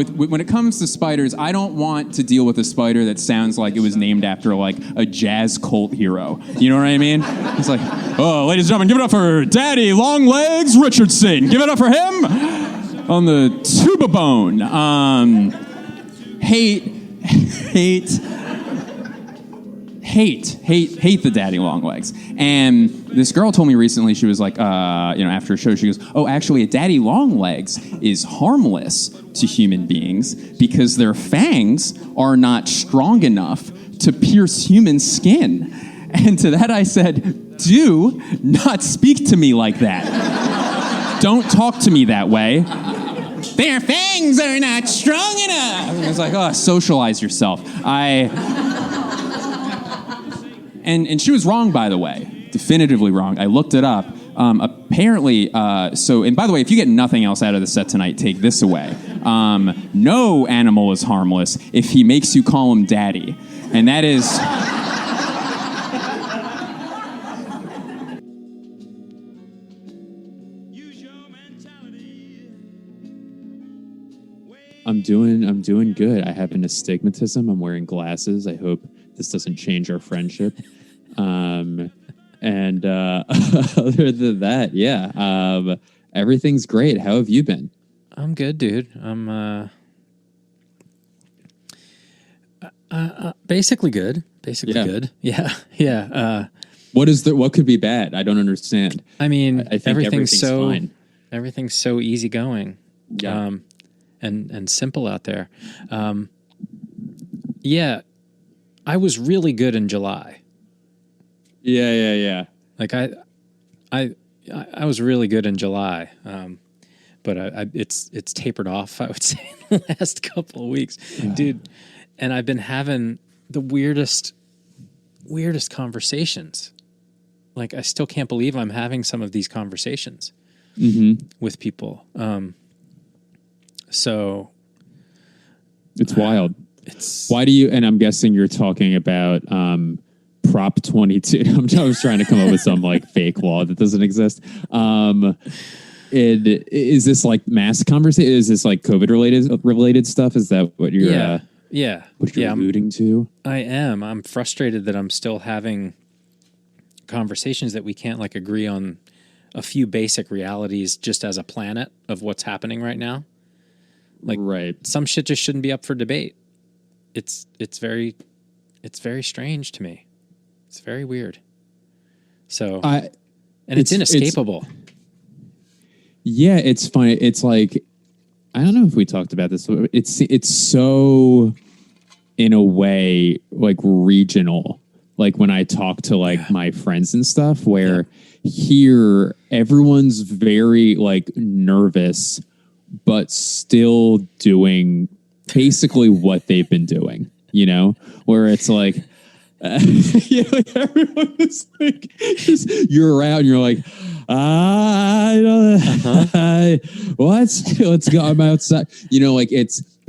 when it comes to spiders, I don't want to deal with a spider that sounds like it was named after like a jazz cult hero. You know what I mean? It's like, oh, ladies and gentlemen, give it up for Daddy Longlegs Richardson. Give it up for him on the tuba bone. Hate the daddy long legs. And this girl told me recently, she was like, after a show, she goes, oh, actually, a daddy long legs is harmless to human beings because their fangs are not strong enough to pierce human skin. And to that I said, do not speak to me like that. Don't talk to me that way. Their fangs are not strong enough. I was like, oh, socialize yourself. And she was wrong, by the way. Definitively wrong. I looked it up. Apparently, and by the way, if you get nothing else out of the set tonight, take this away. No animal is harmless if he makes you call him daddy. And that is... I'm doing good. I have an astigmatism. I'm wearing glasses. I hope this doesn't change our friendship. Other than that, yeah. Everything's great. How have you been? I'm good, dude. I'm basically good. Good. Yeah. What could be bad? I don't understand. I mean, I think everything's fine. Everything's so easygoing. Yeah. And simple out there. Yeah, I was really good in July. Yeah. Like I was really good in July, but it's tapered off, I would say, in the last couple of weeks, dude. And I've been having the weirdest conversations. Like I still can't believe I'm having some of these conversations with people. So it's wild. Why do you, and I'm guessing you're talking about Prop 22. I was trying to come up with some like fake law that doesn't exist. Is this like mass conversation? Is this like COVID related stuff? Is that what you're alluding to? I am. I'm frustrated that I'm still having conversations that we can't like agree on a few basic realities just as a planet of what's happening right now. Like, right. Some shit just shouldn't be up for debate. It's very strange to me. It's very weird. So, it's inescapable. It's funny. It's like, I don't know if we talked about this. It's so, in a way, like regional. Like when I talk to like my friends and stuff, where here everyone's very like nervous, but still doing basically what they've been doing, you know, where it's like, like everyone is like, you're around, you're like, let's go. I'm outside. You know, like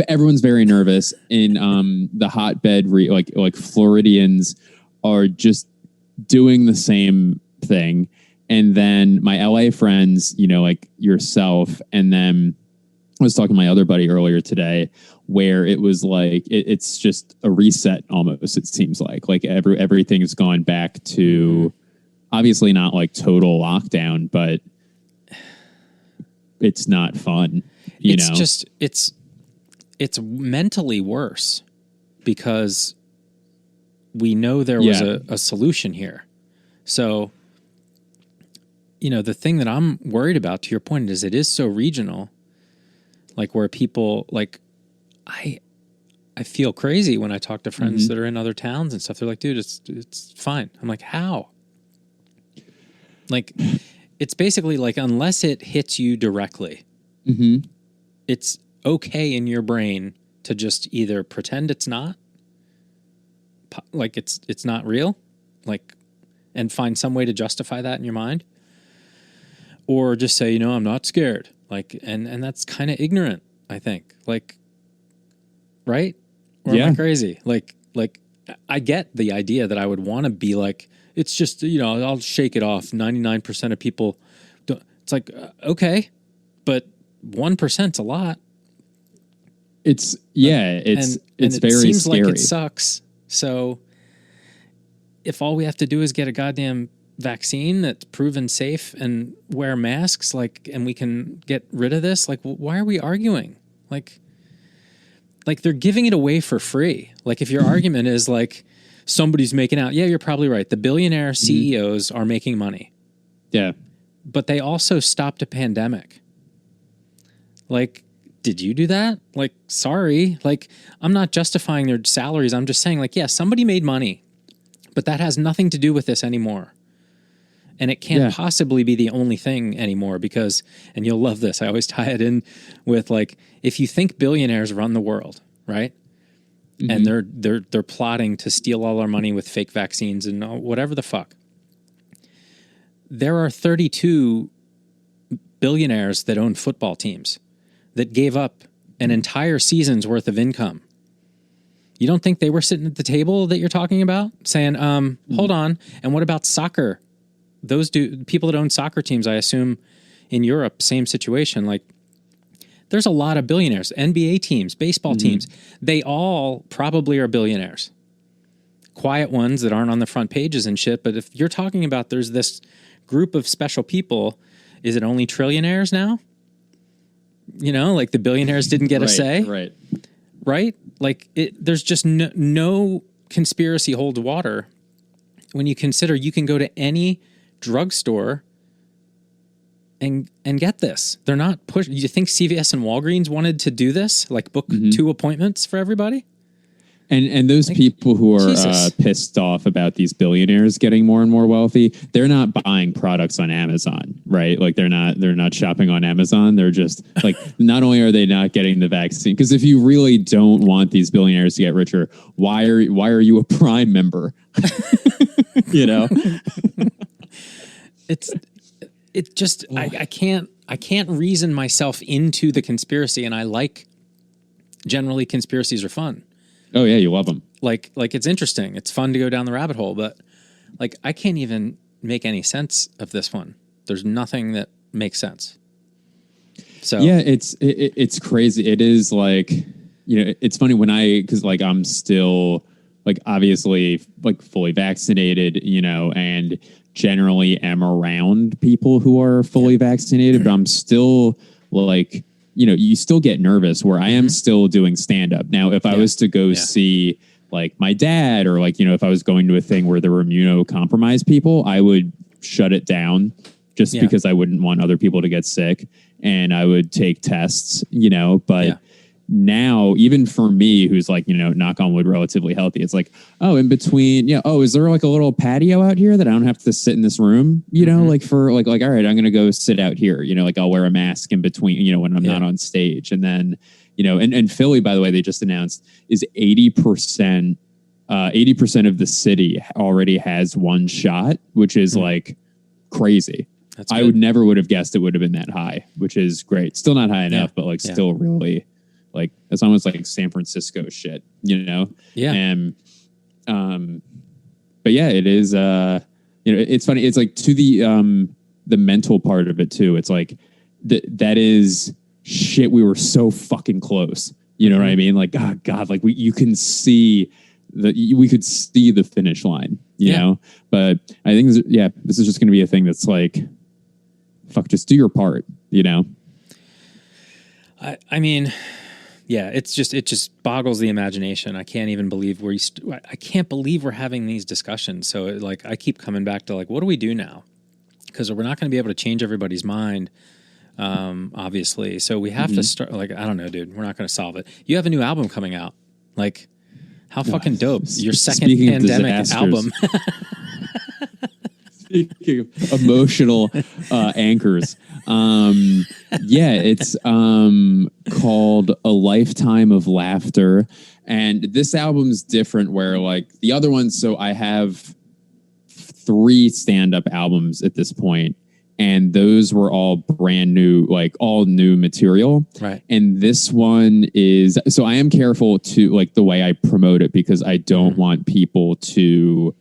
everyone's very nervous in the hotbed. Like Floridians are just doing the same thing. And then my LA friends, you know, like yourself, and then I was talking to my other buddy earlier today where it was like, it's just a reset almost, it seems like everything has gone back to obviously not like total lockdown, but it's not fun. It's just, it's mentally worse because we know there was a solution here. So, you know, the thing that I'm worried about, to your point, is it is so regional. Like where people like, I feel crazy when I talk to friends that are in other towns and stuff. They're like, dude, it's fine. I'm like, how? Like, it's basically like, unless it hits you directly, it's okay in your brain to just either pretend it's not, like it's not real, like, and find some way to justify that in your mind, or just say, you know, I'm not scared. Like, and that's kind of ignorant, I think. Like, right? Or am I crazy? Like, I get the idea that I would want to be like, it's just, you know, I'll shake it off. 99% of people don't. It's like, okay, but 1%'s a lot. it's very seems scary. like it sucks. So if all we have to do is get a goddamn vaccine that's proven safe and wear masks, like, and we can get rid of this, like, why are we arguing? Like they're giving it away for free. Like, if your argument is like somebody's making out, yeah, you're probably right. The billionaire CEOs are making money. Yeah. But they also stopped a pandemic. Like, did you do that? Like, sorry. Like, I'm not justifying their salaries. I'm just saying, like, yeah, somebody made money, but that has nothing to do with this anymore. And it can't possibly be the only thing anymore because, and you'll love this, I always tie it in with, like, if you think billionaires run the world, right? And they're plotting to steal all our money with fake vaccines and whatever the fuck. There are 32 billionaires that own football teams that gave up an entire season's worth of income. You don't think they were sitting at the table that you're talking about saying, hold on, and what about soccer? Those people that own soccer teams, I assume in Europe, same situation. Like, there's a lot of billionaires, NBA teams, baseball teams. They all probably are billionaires. Quiet ones that aren't on the front pages and shit. But if you're talking about there's this group of special people, is it only trillionaires now? You know, like the billionaires didn't get a say. Right? Like, there's just no conspiracy hold water when you consider you can go to any drugstore and get this. They're not push. You think CVS and Walgreens wanted to do this? Like, book 2 appointments for everybody? And those people who are pissed off about these billionaires getting more and more wealthy, they're not buying products on Amazon, right? Like, they're not shopping on Amazon. They're just like, not only are they not getting the vaccine, because if you really don't want these billionaires to get richer, why are you a Prime member? You know, I can't reason myself into the conspiracy, and I like, generally conspiracies are fun. Oh yeah, you love them. Like it's interesting. It's fun to go down the rabbit hole, but like, I can't even make any sense of this one. There's nothing that makes sense. So yeah, it's crazy. It is like, you know, it's funny because like I'm still like obviously like fully vaccinated, you know, and generally am around people who are fully vaccinated, but I'm still like, you know, you still get nervous where I am still doing stand up. Now, if I was to go see like my dad, or like, you know, if I was going to a thing where there were immunocompromised people, I would shut it down just because I wouldn't want other people to get sick, and I would take tests, you know, but now, even for me, who's like, you know, knock on wood, relatively healthy, it's like, oh, in between, is there like a little patio out here that I don't have to sit in this room, you know, like for like, all right, I'm going to go sit out here, you know, like I'll wear a mask in between, you know, when I'm not on stage. And then, you know, and Philly, by the way, they just announced is 80% of the city already has one shot, which is like crazy. I would have guessed it would have been that high, which is great. Still not high enough, but like still really, like, it's almost like San Francisco shit, you know? Yeah. And, but yeah, it is, you know, it's funny. It's like to the mental part of it too. It's like that is shit. We were so fucking close. You know what I mean? Like, oh God, like you can see we could see the finish line, you know? But I think, this is just going to be a thing that's like, fuck, just do your part, you know? I mean, yeah, it just boggles the imagination. I can't even believe I can't believe we're having these discussions. So like, I keep coming back to like, what do we do now? Because we're not going to be able to change everybody's mind, obviously. So we have to start, like, I don't know, dude, we're not going to solve it. You have a new album coming out. Like, how fucking dope. Your second pandemic album. Speaking of emotional anchors. It's called A Lifetime of Laughter. And this album's different where like the other ones, so I have 3 stand-up albums at this point, and those were all brand new, like all new material. Right. And this one is, so I am careful to like the way I promote it, because I don't want people to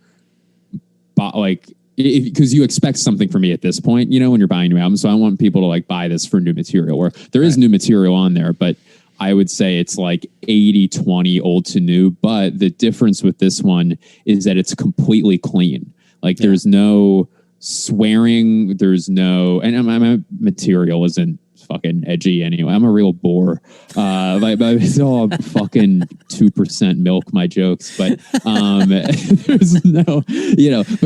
like, because you expect something from me at this point, you know, when you're buying new albums. So I want people to like buy this for new material, or there is new material on there, but I would say it's like 80-20 old to new. But the difference with this one is that it's completely clean. Like there's no swearing. There's no, and my material isn't fucking edgy anyway. I'm a real bore. But it's all fucking 2% milk, my jokes. But there's no,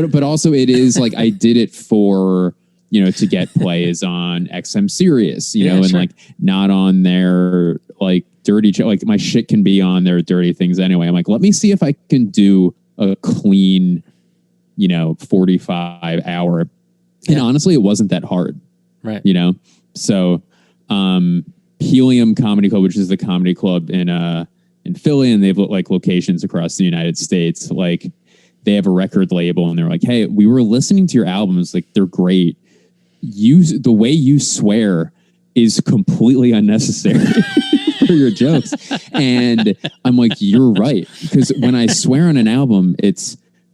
but also it is like I did it for, to get plays on XM Sirius, and like not on their like dirty, like my shit can be on their dirty things anyway. I'm like, let me see if I can do a clean, 45-hour. And honestly, it wasn't that hard. Right. So, Helium Comedy Club, which is the comedy club in Philly, and they've like locations across the United States. Like they have a record label, and they're like, "Hey, we were listening to your albums. Like they're great. The way you swear is completely unnecessary for your jokes." And I'm like, "You're right," because when I swear on an album,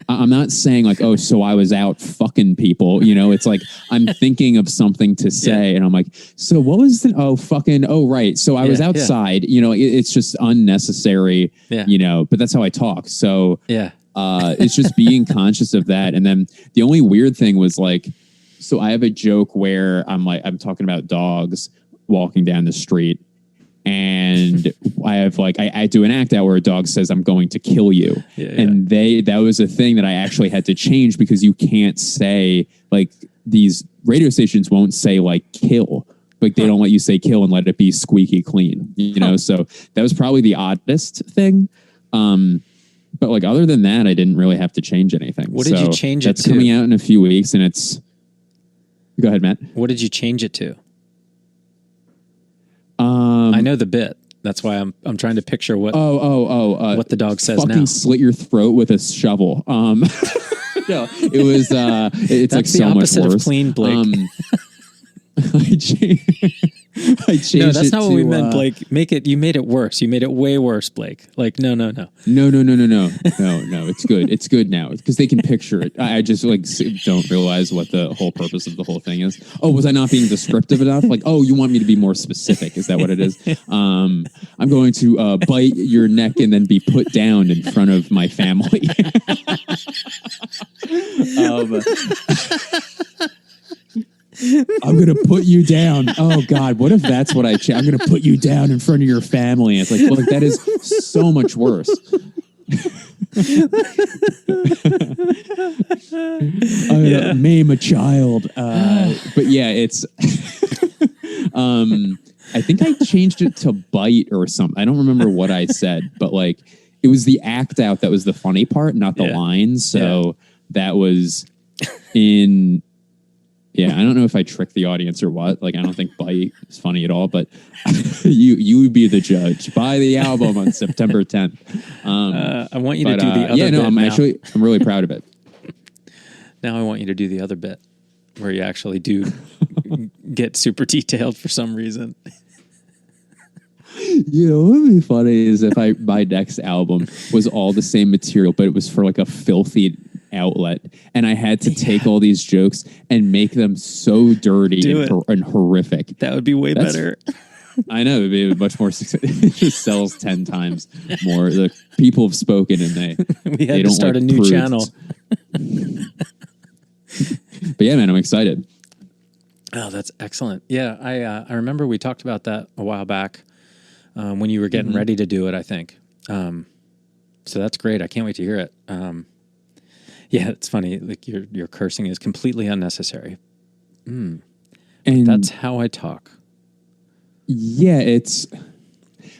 I'm not saying like, oh, so I was out fucking people, it's like, I'm thinking of something to say and I'm like, so what was right. So I was outside, it's just unnecessary, but that's how I talk. So it's just being conscious of that. And then the only weird thing was like, so I have a joke where I'm talking about dogs walking down the street. And I have like, I do an act out where a dog says, "I'm going to kill you." And that was a thing that I actually had to change because you can't say, like, these radio stations won't say like kill, like they don't let you say kill and let it be squeaky clean, so that was probably the oddest thing. But like, other than that, I didn't really have to change anything. What did you change it to? That's coming out in a few weeks and go ahead, Matt. What did you change it to? I know the bit. That's why I'm trying to picture what the dog says fucking now. Slit your throat with a shovel. No, it was it's That's like so much worse. The opposite of clean, Blake. I changed no, that's not what what we meant, Blake. You made it worse. You made it way worse, Blake. Like, no. No. It's good. It's good now because they can picture it. I just like don't realize what the whole purpose of the whole thing is. Oh, was I not being descriptive enough? Like, oh, you want me to be more specific? Is that what it is? I'm going to bite your neck and then be put down in front of my family. I'm going to put you down. Oh, God, what if that's what I'm going to put you down in front of your family. And it's like, look, that is so much worse. I'm going to maim a child. But yeah, it's... I think I changed it to bite or something. I don't remember what I said, but like, it was the act out that was the funny part, not the lines. So that was in... Yeah, I don't know if I tricked the audience or what. Like, I don't think bite is funny at all, but you would be the judge. Buy the album on September 10th. I want you to do the other bit. I'm really proud of it. Now I want you to do the other bit where you actually do get super detailed for some reason. What would be funny is if my next album was all the same material, but it was for like a filthy outlet, and I had to take all these jokes and make them so dirty and horrific. That would be way better. I know, it'd be much more successful. It just sells 10 times more. The people have spoken, and we had to start a new channel. But yeah, man, I'm excited. Oh, that's excellent. Yeah, I remember we talked about that a while back when you were getting ready to do it, I think. So that's great. I can't wait to hear it. Yeah, it's funny. Like your cursing is completely unnecessary. And that's how I talk. Yeah, it's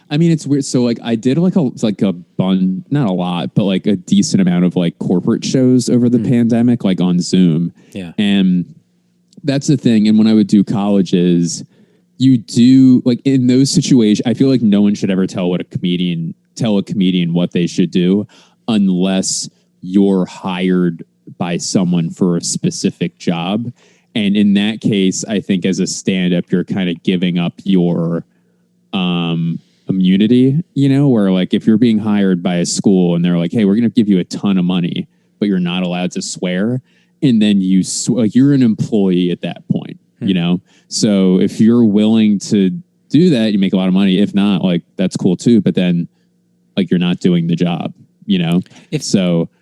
weird. So like I did like a bun, not a lot, but like a decent amount of like corporate shows over the pandemic, like on Zoom. Yeah. And that's the thing. And when I would do colleges, you do like in those situations, I feel like no one should ever tell a comedian what they should do unless you're hired by someone for a specific job. And in that case, I think as a stand-up, you're kind of giving up your immunity, where like if you're being hired by a school and they're like, hey, we're going to give you a ton of money, but you're not allowed to swear. And then you're an employee at that point, So if you're willing to do that, you make a lot of money. If not, like that's cool too. But then like you're not doing the job, you know?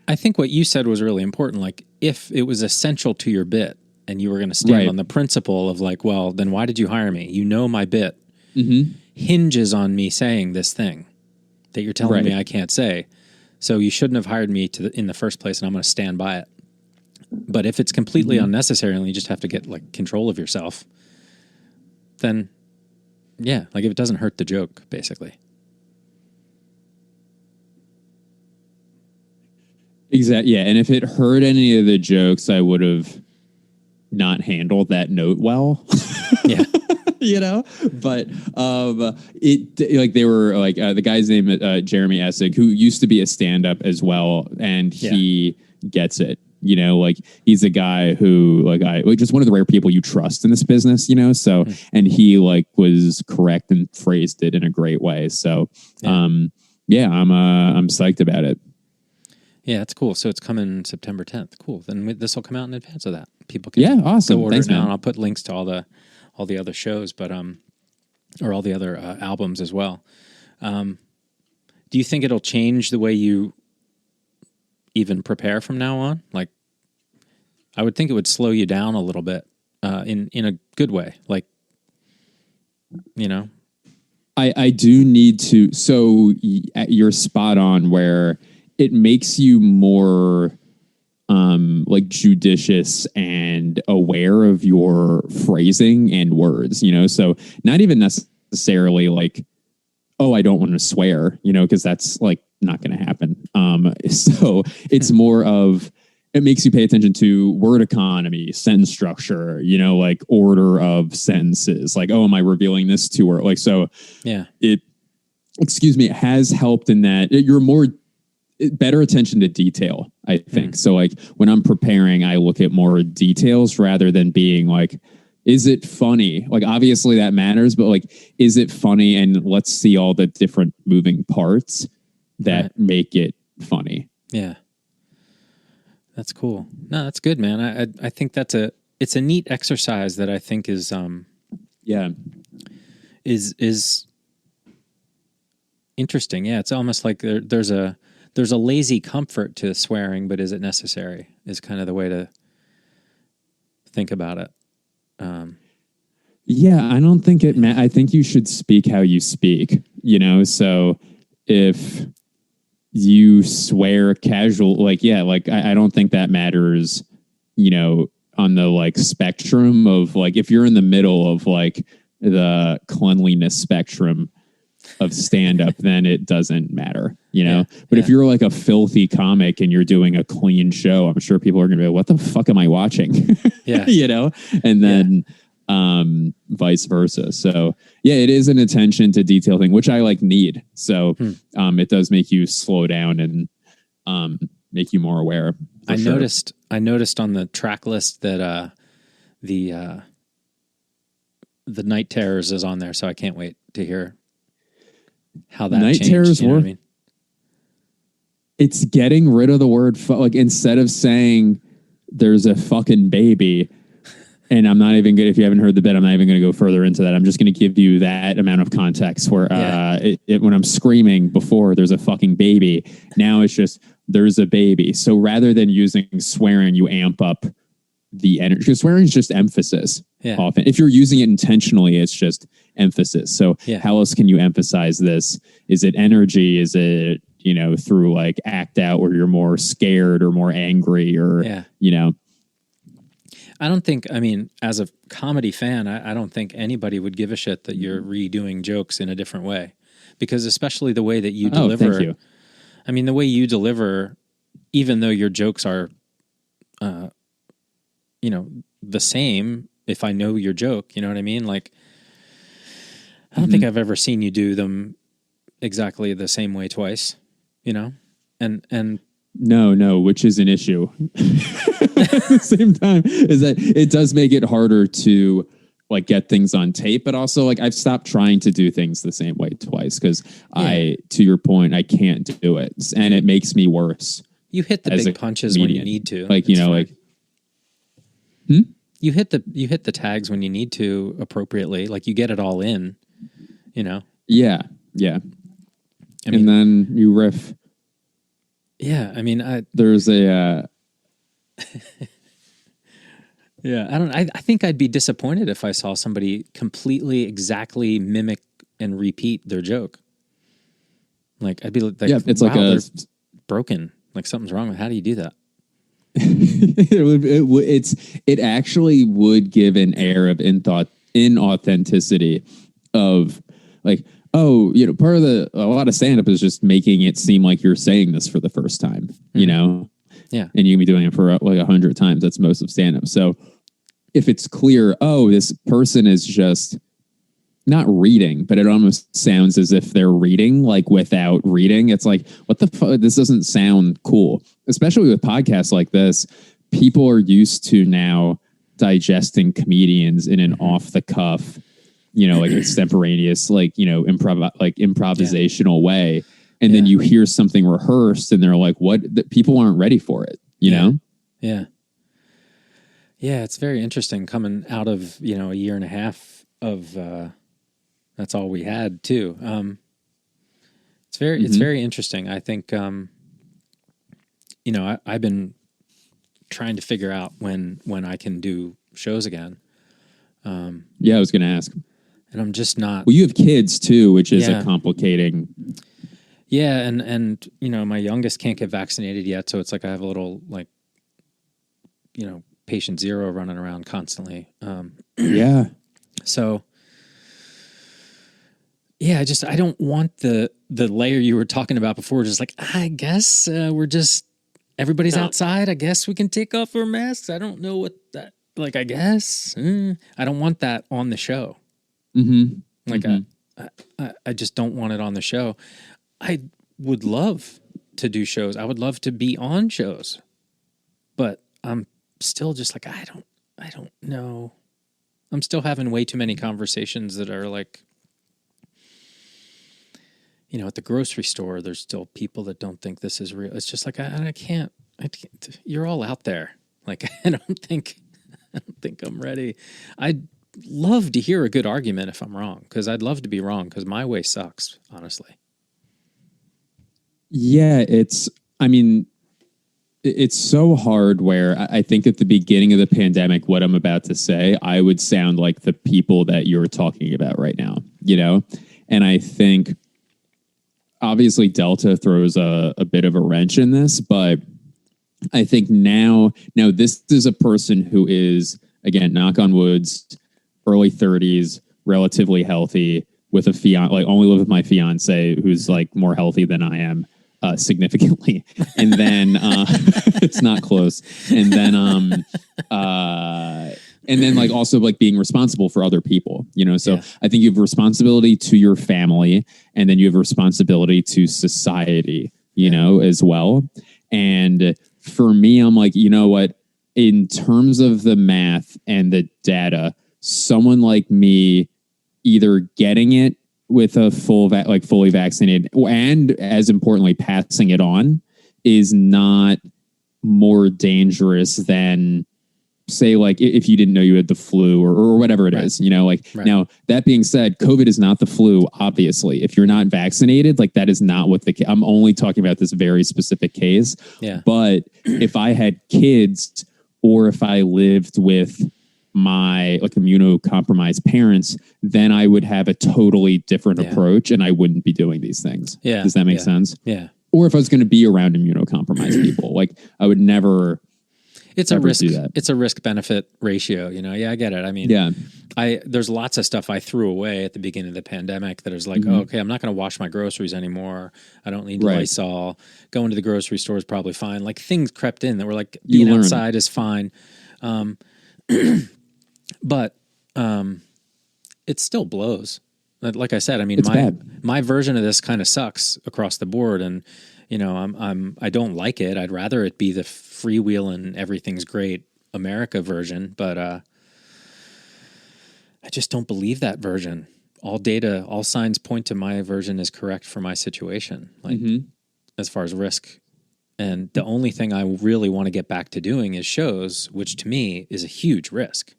I think what you said was really important. Like if it was essential to your bit and you were going to stand on the principle of like, well, then why did you hire me? You know, my bit hinges on me saying this thing that you're telling me I can't say. So you shouldn't have hired me in the first place, and I'm going to stand by it. But if it's completely unnecessary and you just have to get like control of yourself, then yeah, like if it doesn't hurt the joke, basically. Exactly. Yeah. And if it hurt any of the jokes, I would have not handled that note well. Yeah. You know, but it like they were like the guy's name Jeremy Essig, who used to be a stand-up as well, and he gets it. You know, like he's a guy who just one of the rare people you trust in this business. You know, so and he like was correct and phrased it in a great way. So I'm psyched about it. Yeah, it's cool. So it's coming September 10th. Cool. Then this will come out in advance of that. People can awesome. Go order Thanks, now, man. and I'll put links to all the other shows, but or all the other albums as well. Do you think it'll change the way you even prepare from now on? Like, I would think it would slow you down a little bit in a good way. Like, you know, I do need to. So you're spot on where it makes you more like judicious and aware of your phrasing and words, you know? So not even necessarily like, oh, I don't want to swear, you know, because that's like not going to happen. So it's more of, it makes you pay attention to word economy, sentence structure, you know, like order of sentences, like, oh, am I revealing this to her? Like, so it has helped in that you're more better attention to detail, I think. So like when I'm preparing, I look at more details rather than being like, is it funny? Like obviously that matters, but like, is it funny? And let's see all the different moving parts that make it funny. Yeah. That's cool. No, that's good, man. I think it's a neat exercise that I think is interesting. Yeah. It's almost like there's a lazy comfort to swearing, but is it necessary is kind of the way to think about it. I don't think I think you should speak how you speak, you know? So if you swear casual, like, I don't think that matters, you know, on the like spectrum of like, if you're in the middle of like the cleanliness spectrum of stand-up, then it doesn't matter, you know? But if you're like a filthy comic and you're doing a clean show, I'm sure people are going to be like, what the fuck am I watching? You know? And then vice versa. So it is an attention to detail thing, which I like need. So it does make you slow down and make you more aware. I noticed on the track list that the Night Terrors is on there, so I can't wait to hear how that Night changed, Terrors you know what I mean? It's getting rid of the word like instead of saying there's a fucking baby, and I'm not even good, if you haven't heard the bit, I'm not even going to go further into that. I'm just going to give you that amount of context where when I'm screaming before there's a fucking baby, now it's just there's a baby. So rather than using swearing, you amp up the energy. Because swearing is just emphasis often. If you're using it intentionally, it's just emphasis. So how else can you emphasize this? Is it energy? Is it, you know, through like act out where you're more scared or more angry or, you know? I don't think, I mean, as a comedy fan, I don't think anybody would give a shit that you're redoing jokes in a different way. Because especially the way that you deliver. Thank you. I mean, the way you deliver, even though your jokes are, you know, the same, if I know your joke, you know what I mean? Like, I don't think I've ever seen you do them exactly the same way twice, you know? And No, which is an issue. At the same time, is that it does make it harder to like get things on tape, but also like I've stopped trying to do things the same way twice because to your point, I can't do it, and it makes me worse. You hit the big punches when you need to, like, you know, fine. like. You hit the tags when you need to appropriately, like you get it all in. you know? Yeah. Yeah. I mean, and then you riff. yeah, I mean, There's a, I think I'd be disappointed if I saw somebody completely exactly mimic and repeat their joke. Like, I'd be like, yeah, it's wow, like a, they're broken. Like, something's wrong. How do you do that? it actually would give an air of inauthenticity of like, oh, part of a lot of stand up is just making it seem like you're saying this for the first time, Yeah. and you can be doing it for like 100 times. That's most of stand up. So if it's clear, oh, this person is just not reading, but it almost sounds as if they're reading, like without reading. It's like, what the fuck? This doesn't sound cool, especially with podcasts like this. People are used to now digesting comedians in an off the cuff, like extemporaneous, like, improvisational way. And then you hear something rehearsed and they're like, what? People aren't ready for it, you know? Yeah. Yeah. It's very interesting coming out of, a year and a half of, that's all we had too. It's very interesting. I think, I've been trying to figure out when I can do shows again. Yeah, I was going to ask. And I'm just not. Well, you have kids too, which is a complicating. Yeah, and my youngest can't get vaccinated yet, so it's like I have a little patient zero running around constantly. Yeah. So. Yeah, I don't want the layer you were talking about before. Just like, I guess everybody's outside. I guess we can take off our masks. I don't know what that, like, I guess. I don't want that on the show. Mm-hmm. Like, I just don't want it on the show. I would love to do shows. I would love to be on shows. But I'm still just like, I don't know. I'm still having way too many conversations that are like, at the grocery store, there's still people that don't think this is real. It's just like, I can't, you're all out there. Like, I don't think I'm ready. I'd love to hear a good argument if I'm wrong, because I'd love to be wrong, because my way sucks, honestly. Yeah, it's so hard where I think at the beginning of the pandemic, what I'm about to say, I would sound like the people that you're talking about right now, And I think obviously Delta throws a bit of a wrench in this, but I think now this is a person who is, again, knock on woods, early 30s, relatively healthy, with a fiance, like only live with my fiance who's like more healthy than I am, significantly. And then it's not close. And then like also like being responsible for other people, so I think you have responsibility to your family, and then you have responsibility to society, as well. And for me, I'm like, you know what, in terms of the math and the data, someone like me either getting it with a fully vaccinated, and as importantly, passing it on, is not more dangerous than, say, like if you didn't know you had the flu or whatever it is, Now that being said, COVID is not the flu. Obviously, if you're not vaccinated, like that is not what I'm only talking about this very specific case. Yeah. But if I had kids, or if I lived with my like immunocompromised parents, then I would have a totally different approach, and I wouldn't be doing these things. Yeah. Does that make sense? Yeah. Or if I was going to be around immunocompromised people, like I would never. It's a risk. It's a risk benefit ratio, Yeah, I get it. I mean, there's lots of stuff I threw away at the beginning of the pandemic that is like, okay, I'm not going to wash my groceries anymore. I don't need Lysol. Going to the grocery store is probably fine. Like things crept in that were like being outside is fine. But it still blows. Like I said, I mean, my version of this kind of sucks across the board, and I don't like it. I'd rather it be the freewheeling, everything's great America version, but I just don't believe that version. All signs point to my version is correct for my situation, like as far as risk. And the only thing I really want to get back to doing is shows, which to me is a huge risk.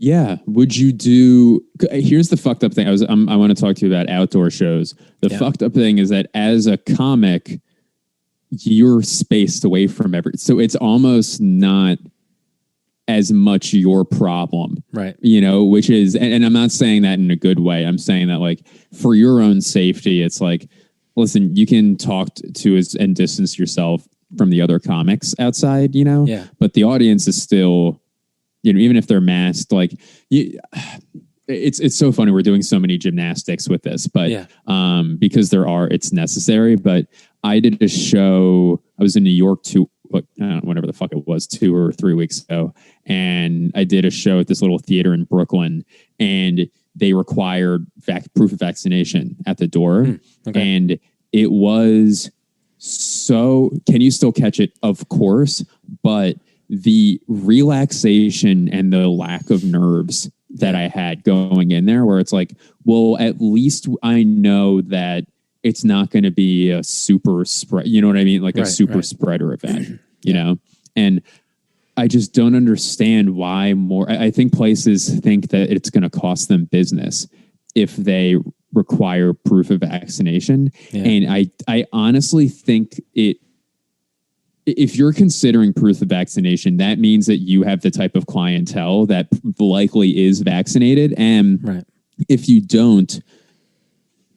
Yeah. Would you do? Here's the fucked up thing. I want to talk to you about outdoor shows. The fucked up thing is that as a comic, you're spaced away from so it's almost not as much your problem, right? Which is, and I'm not saying that in a good way. I'm saying that like for your own safety, it's like, listen, you can talk to us and distance yourself from the other comics outside, Yeah. but the audience is still, even if they're masked, like it's so funny. We're doing so many gymnastics with this, but because it's necessary. But I did a show. I was in New York whatever the fuck it was, 2 or 3 weeks ago, and I did a show at this little theater in Brooklyn, and they required proof of vaccination at the door, and it was so. Can you still catch it? Of course, but the relaxation and the lack of nerves that I had going in there, where it's like, well, at least I know that it's not going to be a super spread, you know what I mean? Like a super spreader event, you know? And I just don't understand why I think places think that it's going to cost them business if they require proof of vaccination. Yeah. And I honestly think if you're considering proof of vaccination, that means that you have the type of clientele that likely is vaccinated. And if you don't,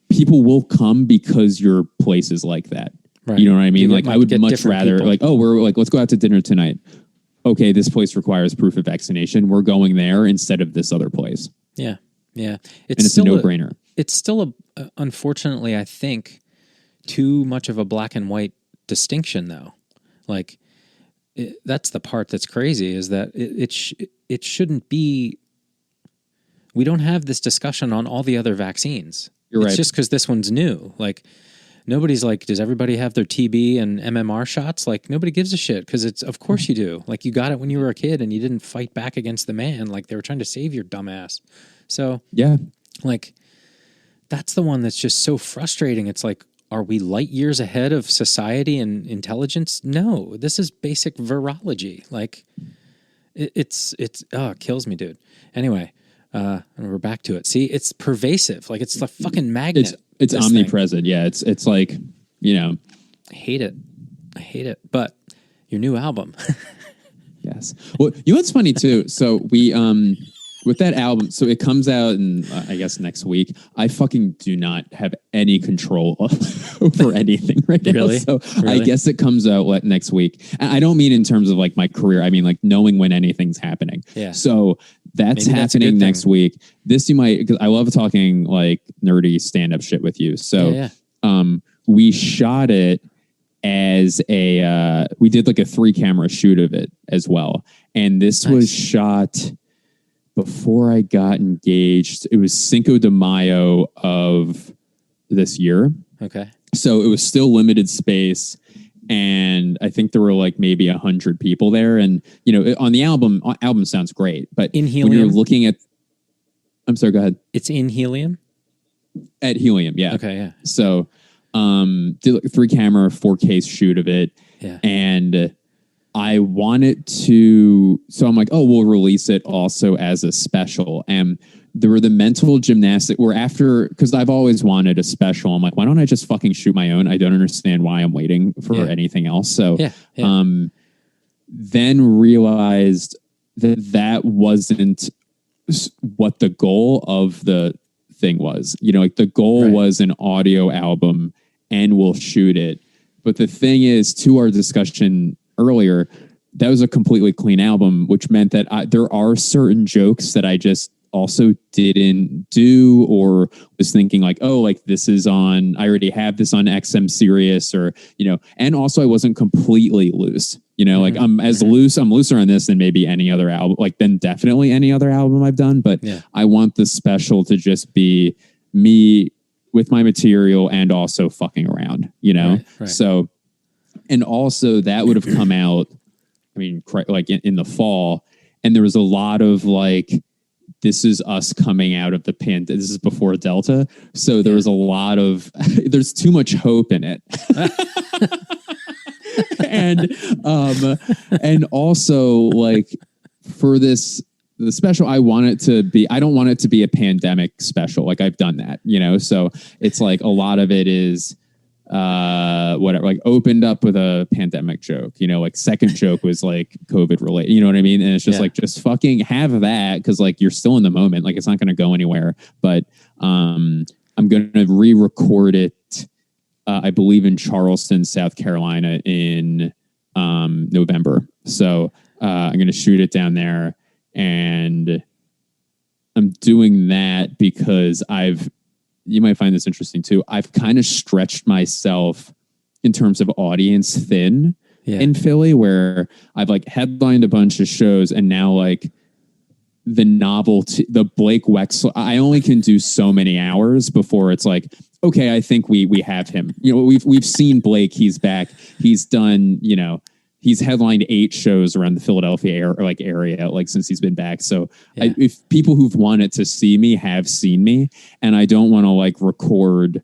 people will come because your place is like that. Right. You know what I mean? Like I would much rather let's go out to dinner tonight. Okay, this place requires proof of vaccination. We're going there instead of this other place. Yeah. Yeah. It's a no-brainer. It's still unfortunately, I think, too much of a black and white distinction though. Like that's the part that's crazy is that it shouldn't be. We don't have this discussion on all the other vaccines. It's just because this one's new. Like nobody's like, does everybody have their TB and MMR shots? Like nobody gives a shit because of course you do. Like you got it when you were a kid and you didn't fight back against the man. Like they were trying to save your dumbass. So yeah, like that's the one that's just so frustrating. It's like, are we light years ahead of society and intelligence? No, this is basic virology. Like it kills me, dude. Anyway. And we're back to it. See, it's pervasive. Like it's a fucking magnet. It's omnipresent. Yeah. It's like, I hate it. But your new album. Yes. Well, what's funny too. So we, with that album, so it comes out in, I guess next week. I fucking do not have any control over anything right now. Really? So I guess it comes out next week. And I don't mean in terms of like my career. I mean like knowing when anything's happening. Yeah. So that's happening next week. This you might, because I love talking like nerdy stand-up shit with you. So we shot it as we did like a 3-camera shoot of it as well. And this was shot before I got engaged. It was Cinco de Mayo of this year. Okay. So it was still limited space. And I think there were like maybe 100 people there. And, on the album sounds great. But in Helium? When you're looking at... I'm sorry, go ahead. It's in Helium? At Helium, yeah. Okay, yeah. So did like a 3-camera 4K shoot of it. Yeah. And I wanted to... So I'm like, we'll release it also as a special. And there were the mental gymnastics where after, because I've always wanted a special. I'm like, why don't I just fucking shoot my own? I don't understand why I'm waiting for anything else. So then realized that wasn't what the goal of the thing was. Like the goal was an audio album and we'll shoot it. But the thing is, to our discussion earlier, that was a completely clean album, which meant that there are certain jokes that I just also didn't do or was thinking like, this is on, I already have this on XM Sirius or, and also I wasn't completely loose, like I'm looser on this than maybe any other album, like then definitely any other album I've done. But I want the special to just be me with my material and also fucking around, Right. So, and also that would have come out, I mean, like in the fall, and there was a lot of like, this is us coming out of the pandemic. This is before Delta. So there was a lot of, there's too much hope in it. and also like for this the special, I want it to be, I don't want it to be a pandemic special. Like I've done that, you know? So it's like a lot of it is, whatever, like opened up with a pandemic joke, you know, like second joke was like COVID related, you know what I mean? And it's just like, just fucking have that. Cause like you're still in the moment, like it's not going to go anywhere, but, I'm going to re-record it. I believe in Charleston, South Carolina in, November. So, I'm going to shoot it down there, and I'm doing that because you might find this interesting too. I've kind of stretched myself in terms of audience thin in Philly, where I've like headlined a bunch of shows, and now like the novelty, the Blake Wexler, I only can do so many hours before it's like, okay, I think we have him. You know, we've seen Blake, he's back. He's done, you know, he's headlined 8 shows around the Philadelphia area, like since he's been back. So if people who've wanted to see me have seen me, and I don't want to like record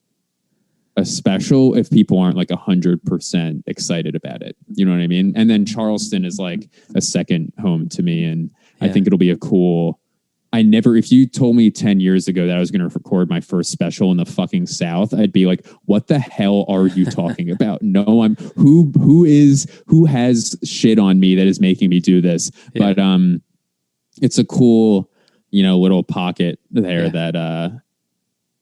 a special if people aren't like 100% excited about it. You know what I mean? And then Charleston is like a second home to me. And I think it'll be a cool, if you told me 10 years ago that I was going to record my first special in the fucking South, I'd be like, what the hell are you talking about? No, who has shit on me that is making me do this? Yeah. But, it's a cool, you know, little pocket there that,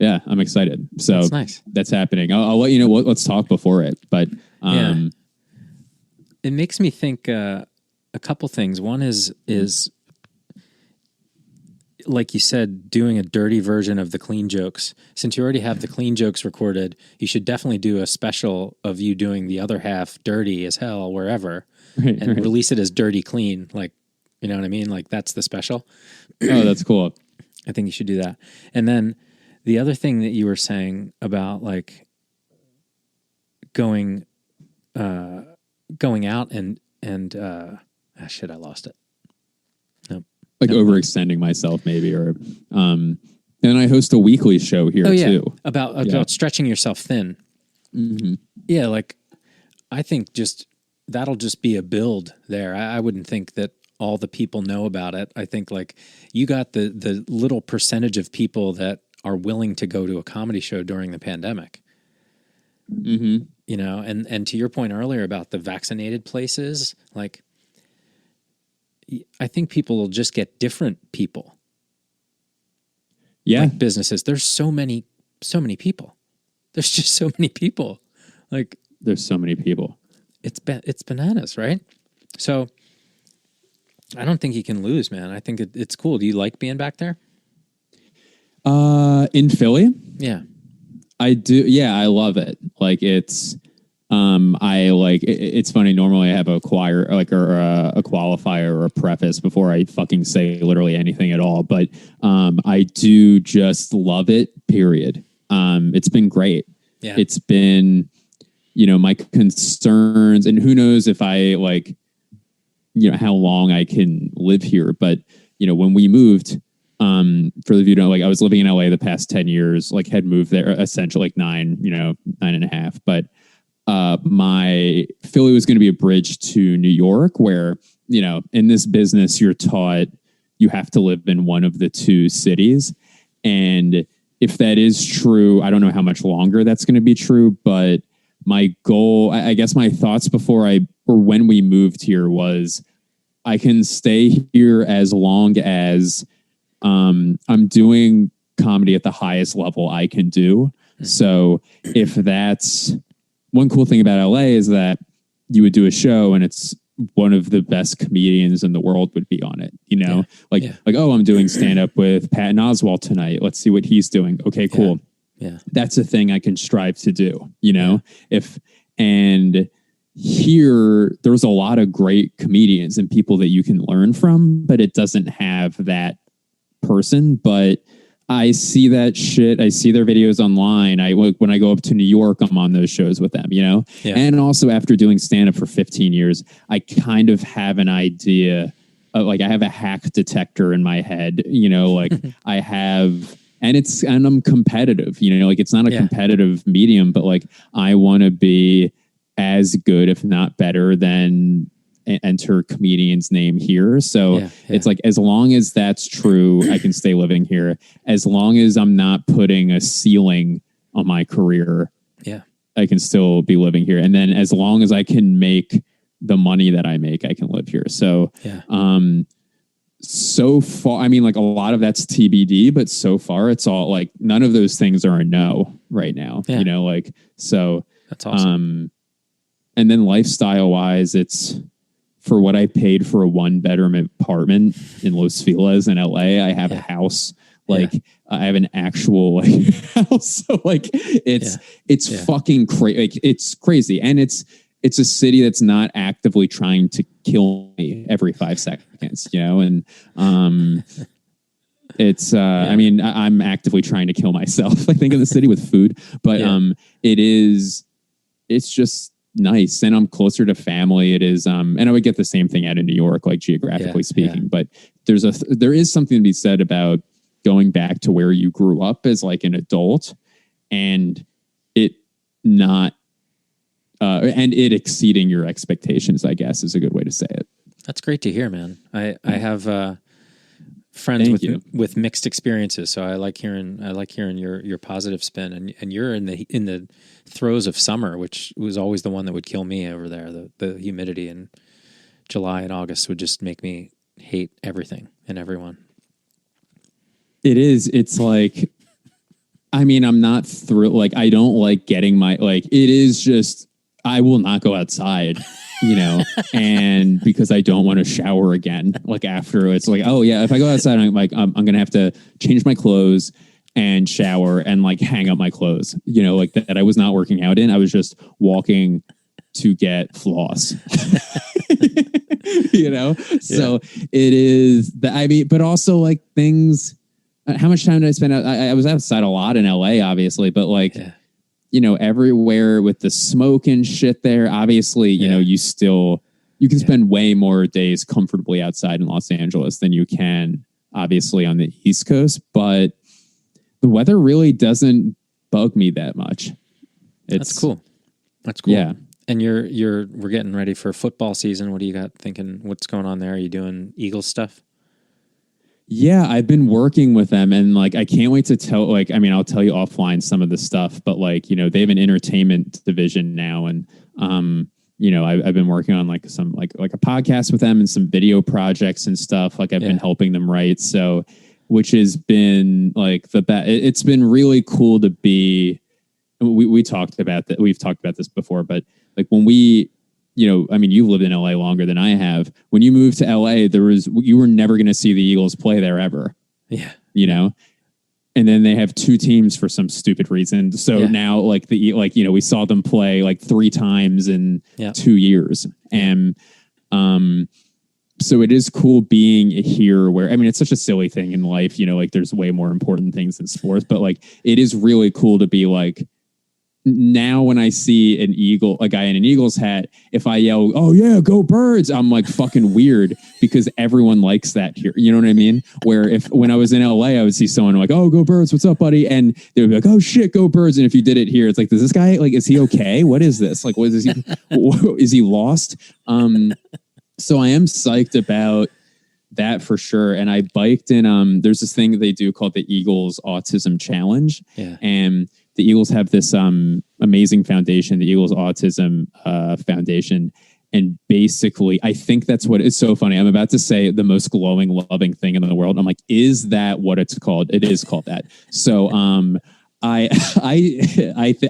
I'm excited. So that's nice. That's happening. I'll let you know let's talk before it, but, it makes me think, a couple things. One is, like you said, doing a dirty version of the clean jokes. Since you already have the clean jokes recorded, you should definitely do a special of you doing the other half dirty as hell wherever, and release it as dirty clean. Like, you know what I mean? Like that's the special. Oh, that's cool. I think you should do that. And then the other thing that you were saying about like going out and shit, I lost it. Like overextending myself maybe, or, and I host a weekly show here too. About stretching yourself thin. Mm-hmm. Yeah. Like I think that'll just be a build there. I wouldn't think that all the people know about it. I think like you got the little percentage of people that are willing to go to a comedy show during the pandemic. Mm-hmm. You know, and to your point earlier about the vaccinated places, like, I think people will just get different people. Yeah. Like businesses. There's so many people. There's just so many people. Like there's so many people. It's bananas, right? So I don't think you can lose, man. I think it's cool. Do you like being back there? In Philly? Yeah. I do. Yeah, I love it. Like it's, it's funny. Normally I have a qualifier or a preface before I fucking say literally anything at all. But, I do just love it, period. It's been great. Yeah. It's been, you know, my concerns, and who knows if I like, you know, how long I can live here. But, you know, when we moved, for the view, like I was living in LA the past 10 years, like had moved there essentially like 9.5. But, my Philly was going to be a bridge to New York, where, you know, in this business, you're taught you have to live in one of the two cities. And if that is true, I don't know how much longer that's going to be true, but my goal, I guess my thoughts when we moved here was I can stay here as long as, I'm doing comedy at the highest level I can do. Mm-hmm. So if that's, one cool thing about LA is that you would do a show and it's one of the best comedians in the world would be on it, you know, like, oh, I'm doing stand up with Patton Oswalt tonight. Let's see what he's doing. Okay, cool. Yeah. That's a thing I can strive to do, you know, and here there's a lot of great comedians and people that you can learn from, but it doesn't have that person. But I see that shit. I see their videos online. When I go up to New York, I'm on those shows with them, you know? Yeah. And also after doing stand-up for 15 years, I kind of have an idea of, like, I have a hack detector in my head, you know, like I have, and I'm competitive, you know, like it's not a competitive medium, but like I want to be as good, if not better than enter comedian's name here. So it's like, as long as that's true, I can stay living here. As long as I'm not putting a ceiling on my career, I can still be living here. And then as long as I can make the money that I make, I can live here. So, so far, I mean, like, a lot of that's TBD, but so far it's all like, none of those things are a no right now, you know, like, so that's awesome. And then lifestyle wise, it's for what I paid for a 1-bedroom apartment in Los Feliz in LA. I have a house. Like I have an actual like house. So like it's fucking crazy. Like, it's crazy. And it's a city that's not actively trying to kill me every 5 seconds, you know? And it's I mean, I'm actively trying to kill myself, I think, in the city with food. But it's just nice, and I'm closer to family. It is and I would get the same thing out of New York, like geographically speaking. But there is something to be said about going back to where you grew up as like an adult, and it not and it exceeding your expectations, I guess, is a good way to say it. That's great to hear, man. I have friends with mixed experiences, so I like hearing your positive spin, and you're in the throes of summer, which was always the one that would kill me over there. The humidity in July and August would just make me hate everything and everyone. It is. It's like, I mean, I'm not thrilled. Like, I don't like getting it is just, I will not go outside, you know, and because I don't want to shower again. Like, after, it's like, oh yeah, if I go outside, I'm like, I'm going to have to change my clothes and shower and like hang up my clothes, you know, like that I was not working out in. I was just walking to get floss, you know? So it is that, I mean, but also like things, how much time did I spend out? I was outside a lot in LA, obviously, but like, you know, everywhere with the smoke and shit there, obviously, you know, you can spend way more days comfortably outside in Los Angeles than you can obviously on the East Coast, but the weather really doesn't bug me that much. That's cool. That's cool. Yeah. And we're getting ready for football season. What do you got thinking? What's going on there? Are you doing Eagles stuff? Yeah, I've been working with them, and like, I can't wait to tell, like, I mean, I'll tell you offline some of the stuff, but like, you know, they have an entertainment division now. And, you know, I've been working on like some, like a podcast with them and some video projects and stuff. Like, I've been helping them write. So, which has been like it's been really cool to be, we talked about that. We've talked about this before, but like when we, you know, I mean, you've lived in LA longer than I have. When you moved to LA, you were never going to see the Eagles play there ever. Yeah. You know, and then they have 2 teams for some stupid reason. So now like you know, we saw them play like 3 times in 2 years. And, so it is cool being here where, I mean, it's such a silly thing in life, you know, like there's way more important things than sports, but like, it is really cool to be like, now when I see a guy in an Eagles hat, if I yell, "Oh yeah, go Birds," I'm like fucking weird because everyone likes that here. You know what I mean? Where when I was in LA, I would see someone like, "Oh, go Birds, what's up, buddy?" And they would be like, "Oh shit, go Birds." And if you did it here, it's like, does this guy, like, is he okay? What is this? Like, what is he? Is he lost? So I am psyched about that for sure. And I biked in, there's this thing that they do called the Eagles Autism Challenge. Yeah. And the Eagles have this amazing foundation, the Eagles Autism Foundation. And basically, I think that's what it's so funny. I'm about to say the most glowing, loving thing in the world. I'm like, is that what it's called? It is called that. So I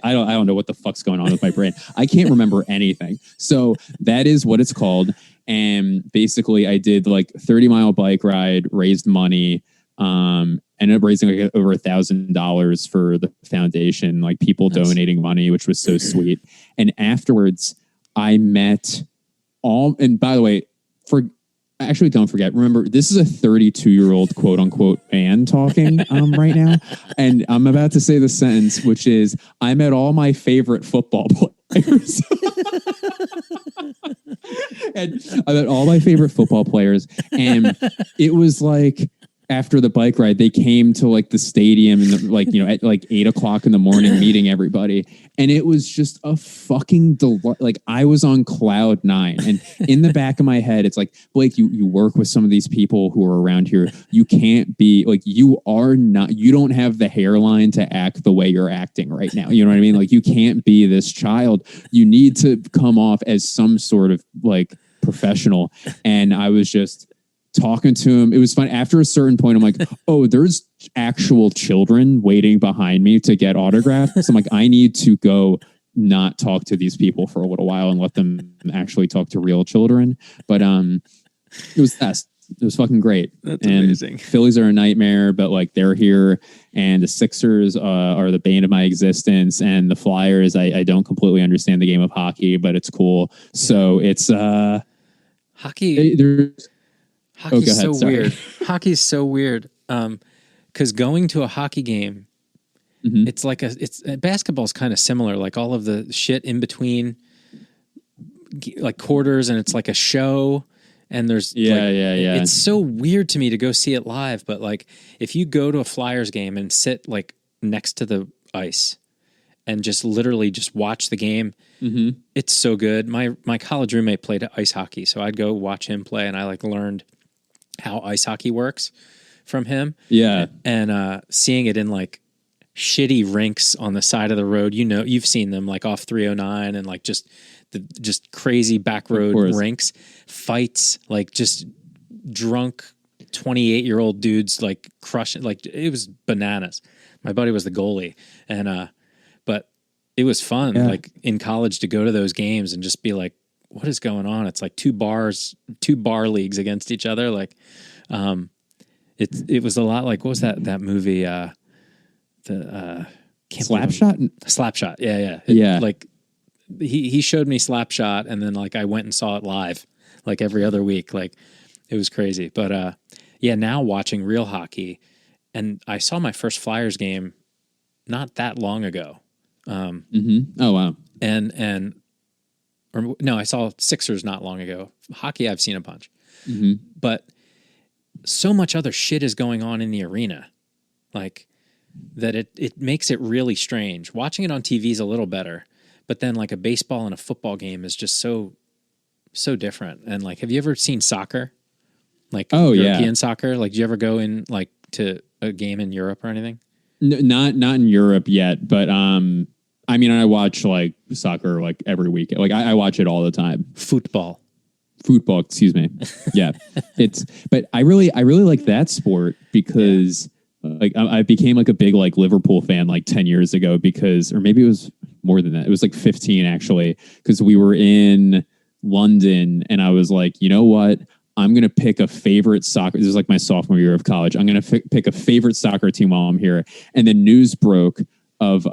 don't know what the fuck's going on with my brain. I can't remember anything. So that is what it's called. And basically, I did like 30-mile bike ride, raised money, ended up raising like over $1,000 for the foundation, like people donating money, which was so sweet. And afterwards, I met and by the way, actually, don't forget, remember, this is a 32-year-old quote unquote man talking right now. And I'm about to say the sentence, which is, I met all my favorite football players. And I met all my favorite football players. And it was like, after the bike ride, they came to like the stadium and like, you know, at like 8 o'clock in the morning, meeting everybody. And it was just a fucking delight. Like I was on cloud nine, and in the back of my head, it's like, Blake, you work with some of these people who are around here. You can't be like, you don't have the hairline to act the way you're acting right now. You know what I mean? Like you can't be this child. You need to come off as some sort of like professional. And I was just talking to him. It was fun. After a certain point, I'm like, oh, there's actual children waiting behind me to get autographs. So I'm like, I need to go not talk to these people for a little while and let them actually talk to real children. But it was best. It was fucking great. That's amazing. Phillies are a nightmare, but like they're here, and the Sixers are the bane of my existence, and the Flyers, I don't completely understand the game of hockey, but it's cool. So it's hockey. Hockey's so Sorry. weird. Hockey's so weird. Because going to a hockey game, it's like basketball's kind of similar. Like all of the shit in between, like quarters, and it's like a show. And there's It's so weird to me to go see it live. But like if you go to a Flyers game and sit like next to the ice and just literally just watch the game, it's so good. My college roommate played ice hockey, so I'd go watch him play, and I like learned how ice hockey works from him. Yeah. And seeing it in like shitty rinks on the side of the road, you know, you've seen them like off 309 and like just crazy back road rinks, fights, like just drunk 28-year-old dudes like crushing, like it was bananas. My buddy was the goalie, and but it was fun like in college to go to those games and just be like, what is going on? It's like two bar leagues against each other. Like, it was a lot like, what was that movie? Slapshot? Slapshot. Yeah. Like he showed me Slapshot, and then like I went and saw it live like every other week. Like it was crazy. But now watching real hockey, and I saw my first Flyers game not that long ago. Oh wow. Or no, I saw Sixers not long ago. Hockey, I've seen a bunch. But so much other shit is going on in the arena, like that it makes it really strange. Watching it on TV is a little better, but then like a baseball and a football game is just so different. And like, have you ever seen soccer? Like European soccer? Like, did you ever go in like to a game in Europe or anything? Not in Europe yet, but I mean, I watch like soccer like every week. Like I watch it all the time. Football, excuse me. Yeah, but I really like that sport because like I became like a big like Liverpool fan like 10 years ago or maybe it was more than that. It was like 15 actually, because we were in London and I was like, you know what? I'm going to pick a favorite soccer. This is like my sophomore year of college. I'm going to pick a favorite soccer team while I'm here. And then news broke of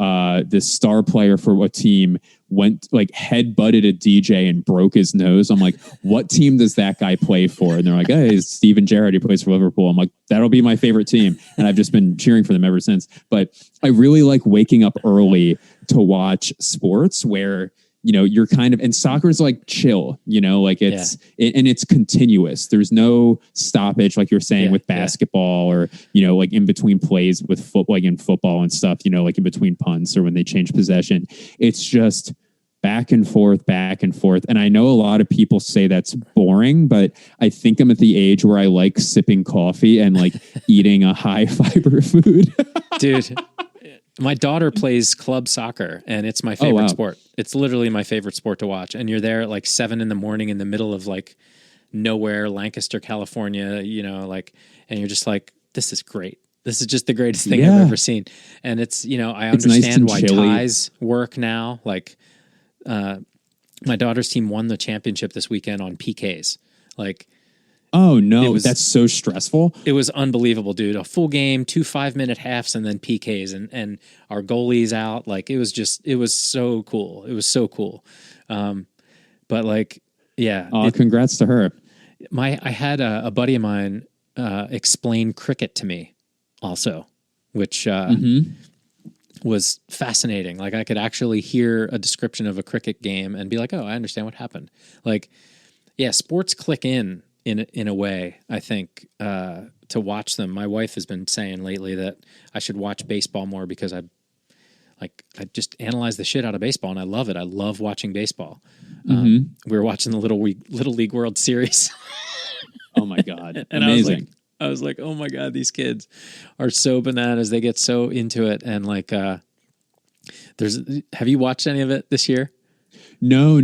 this star player for a team went like head-butted a DJ and broke his nose. I'm like, what team does that guy play for? And they're like, hey, it's Steven Gerrard. He plays for Liverpool. I'm like, that'll be my favorite team. And I've just been cheering for them ever since. But I really like waking up early to watch sports where, you know, you're kind of, and soccer is like chill, you know, like and it's continuous. There's no stoppage, like you're saying with basketball or, you know, like in between plays with football, like in football and stuff, you know, like in between punts or when they change possession. It's just back and forth. And I know a lot of people say that's boring, but I think I'm at the age where I like sipping coffee and like eating a high fiber food. Dude. My daughter plays club soccer, and it's my favorite sport. It's literally my favorite sport to watch. And you're there at like 7 a.m. in the middle of like nowhere, Lancaster, California, you know, like, and you're just like, this is great. This is just the greatest thing I've ever seen. And it's, you know, I understand why ties work now. Like, my daughter's team won the championship this weekend on PKs. Like, oh no, that's so stressful. It was unbelievable, dude. A full game, 2 5-minute halves, and then PKs, and our goalie's out. Like it was so cool. It was so cool. But like, yeah. Congrats to her. I had a buddy of mine explain cricket to me also, which was fascinating. Like I could actually hear a description of a cricket game and be like, oh, I understand what happened. Like, yeah, sports click in in a way, I think, to watch them. My wife has been saying lately that I should watch baseball more because I just analyze the shit out of baseball, and I love it. I love watching baseball. We were watching the Little League World Series. Oh my God. And Amazing. I was like, oh my God, these kids are so bananas. They get so into it. And like, have you watched any of it this year? No.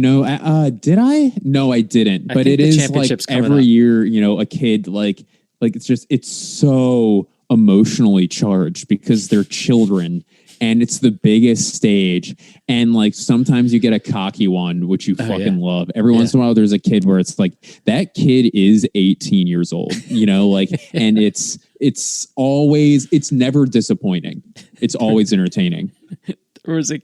Did I? No, I didn't. But it is like every year, a kid, like it's so emotionally charged because they're children and it's the biggest stage. And like sometimes you get a cocky one, which you fucking love. Every once in a while, there's a kid where it's like that kid is 18 years old, and it's never disappointing. It's always entertaining. There was a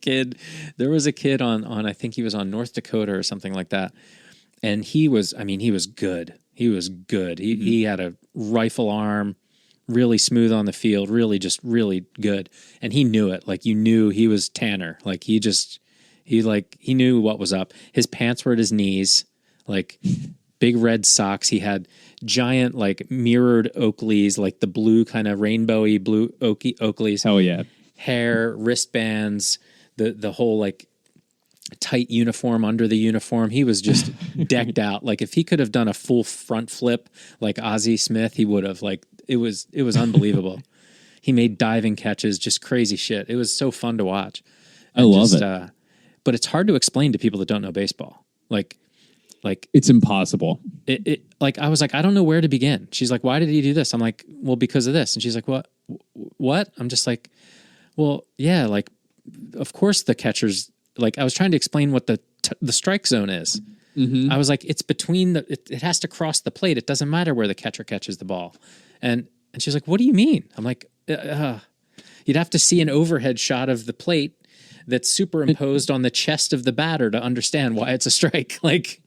kid on I think he was on North Dakota or something like that. And he was good. He had a rifle arm, really smooth on the field, really good. And he knew it. Like you knew he was Tanner. Like he knew what was up. His pants were at his knees, like big red socks. He had giant like mirrored Oakleys, like the blue kind of rainbowy blue Oakleys. Oh yeah. Hair, wristbands, the whole like tight uniform under the uniform. He was just decked out. Like if he could have done a full front flip like Ozzie Smith, he would have. Like it was unbelievable. He made diving catches, just crazy shit. It was so fun to watch. I love it. But it's hard to explain to people that don't know baseball. Like it's impossible. It like I was like, I don't know where to begin. She's like, why did he do this? I'm like, well, because of this. And she's like, what? I'm just like, well, yeah, like, of course the catcher's, like, I was trying to explain what the strike zone is. Mm-hmm. I was like, it's between it has to cross the plate. It doesn't matter where the catcher catches the ball. And she's like, what do you mean? I'm like, you'd have to see an overhead shot of the plate that's superimposed on the chest of the batter to understand why it's a strike. Like,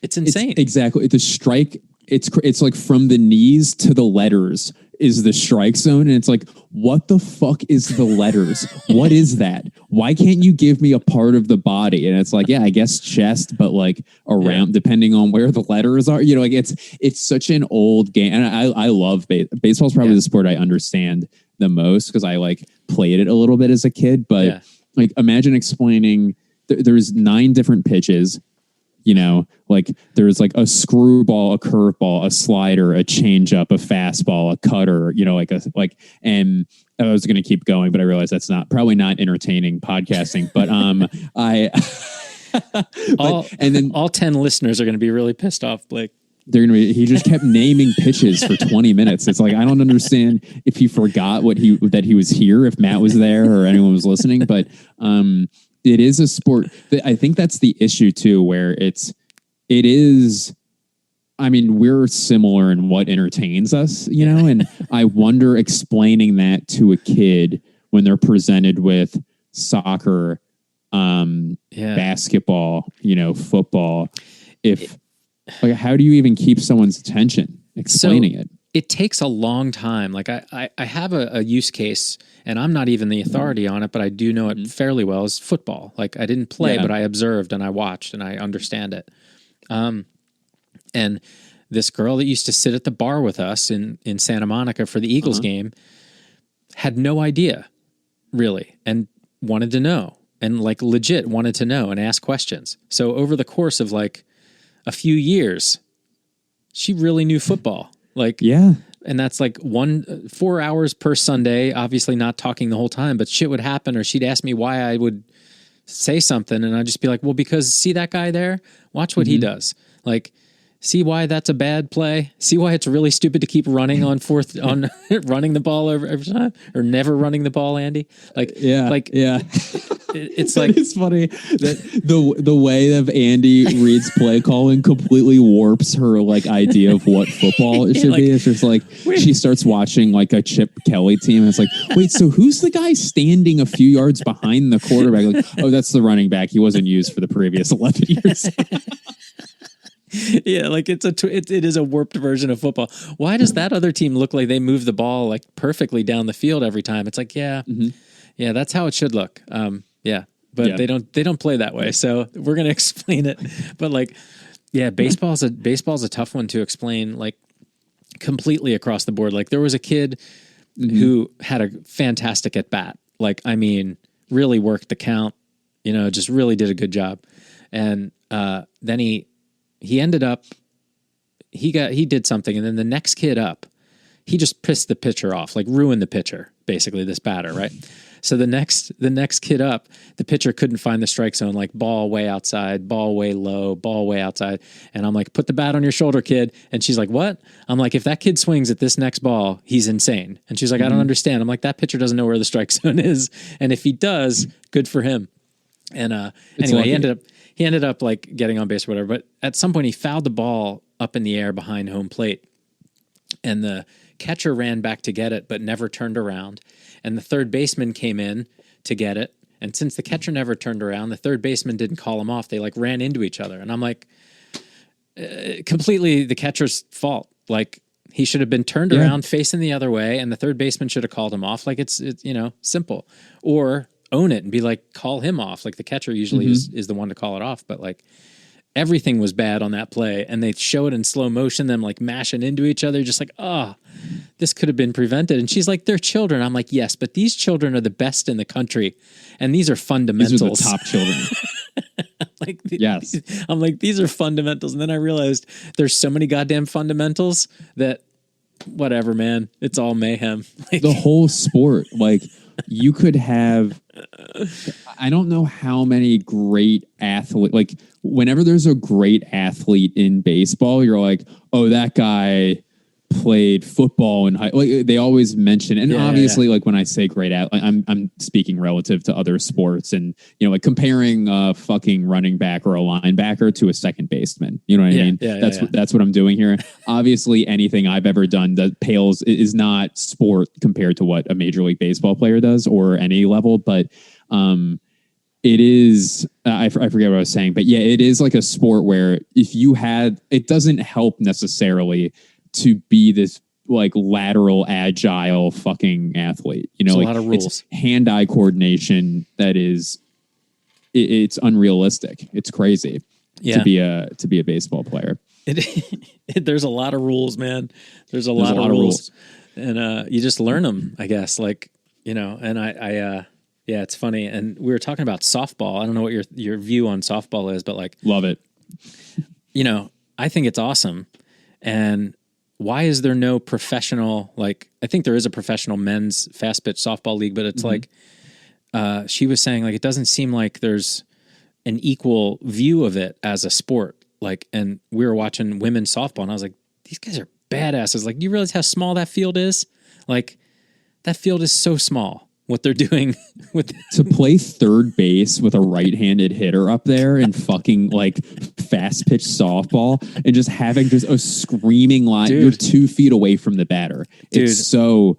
it's insane. Exactly. The strike, it's like from the knees to the letters is the strike zone. And it's like, what the fuck is the letters? What is that? Why can't you give me a part of the body? And it's like, yeah, I guess chest, but like around, depending on where the letters are, like it's such an old game. And I love baseball is probably the sport I understand the most because I like played it a little bit as a kid, but like imagine explaining there's 9 different pitches. Like there's like a screwball, a curveball, a slider, a changeup, a fastball, a cutter, and I was going to keep going, but I realized that's probably not entertaining podcasting, but, all 10 listeners are going to be really pissed off, Blake. He just kept naming pitches for 20 minutes. It's like, I don't understand if he forgot that he was here, if Matt was there or anyone was listening, but, it is a sport that I think that's the issue too, where it is, I mean, we're similar in what entertains us, and I wonder explaining that to a kid when they're presented with soccer, basketball, football, how do you even keep someone's attention explaining it? It takes a long time. Like I have a use case, and I'm not even the authority on it, but I do know it fairly well, is football. Like I didn't play, but I observed and I watched and I understand it. And this girl that used to sit at the bar with us in Santa Monica for the Eagles game had no idea really and wanted to know and like legit wanted to know and ask questions. So over the course of like a few years, she really knew football. Like, and that's like 4 hours per Sunday, obviously not talking the whole time, but shit would happen or she'd ask me why I would say something. And I'd just be like, well, because see that guy there, watch what he does. Like, see why that's a bad play. See why it's really stupid to keep running on running the ball every time or never running the ball, Andy. It's like, it's funny that the way of Andy reads play calling completely warps her like idea of what football should be. It's just like she starts watching like a Chip Kelly team and it's like, wait, so who's the guy standing a few yards behind the quarterback? Like, oh, that's the running back. He wasn't used for the previous 11 years. Yeah, like it is a warped version of football. Why does that other team look like they move the ball like perfectly down the field every time? It's like, yeah, that's how it should look. But they don't play that way. So we're gonna explain it. But like, Yeah, baseball's a tough one to explain, like completely across the board. Like there was a kid who had a fantastic at bat. Like, I mean, really worked the count, just really did a good job. And then he ended up, he did something. And then the next kid up, he just pissed the pitcher off, like ruined the pitcher, basically, this batter, right? So the next kid up, the pitcher couldn't find the strike zone, like ball way outside, ball way low, ball way outside. And I'm like, put the bat on your shoulder, kid. And she's like, what? I'm like, if that kid swings at this next ball, he's insane. And she's like, I don't understand. I'm like, that pitcher doesn't know where the strike zone is. And if he does, good for him. And anyway, he ended up like getting on base or whatever. But at some point he fouled the ball up in the air behind home plate. And the catcher ran back to get it, but never turned around. And the third baseman came in to get it. And since the catcher never turned around, the third baseman didn't call him off. They like ran into each other. And I'm like, completely the catcher's fault. Like he should have been turned around facing the other way. And the third baseman should have called him off. Like it's simple. Or own it and be like, call him off. Like the catcher usually is the one to call it off. But like everything was bad on that play. And they show it in slow motion, them like mashing into each other. Just like, this could have been prevented. And she's like, they're children. I'm like, yes, but these children are the best in the country. And these are fundamentals. These are the top children. Yes. I'm like, these are fundamentals. And then I realized there's so many goddamn fundamentals that whatever, man, it's all mayhem. Like, the whole sport, like you could have, I don't know how many great athletes, like whenever there's a great athlete in baseball, you're like, oh, that guy played football in high, like they always mention, and obviously like when I say great I'm speaking relative to other sports, and like comparing a fucking running back or a linebacker to a second baseman, you know what I mean? That's what I'm doing here. Obviously anything I've ever done that pales is not sport compared to what a Major League Baseball player does or any level, but it is, I forget what I was saying, but yeah, it is like a sport where if you had, it doesn't help necessarily to be this like lateral agile fucking athlete, There's like a lot of rules. It's hand-eye coordination that is, it's unrealistic. It's crazy to be a baseball player. There's a lot of rules, man. There's a lot of rules. And you just learn them, I guess. Like, and I yeah, it's funny. And we were talking about softball. I don't know what your view on softball is, but like, love it. I think it's awesome. And why is there no professional, like, I think there is a professional men's fast pitch softball league, but it's like, she was saying, like, it doesn't seem like there's an equal view of it as a sport. Like, and we were watching women's softball and I was like, these guys are badasses. Like, do you realize how small that field is? Like, that field is so small. What they're doing with to play third base with a right-handed hitter up there and fucking like fast pitch softball and just having just a screaming line. Dude. You're 2 feet away from the batter. Dude. It's so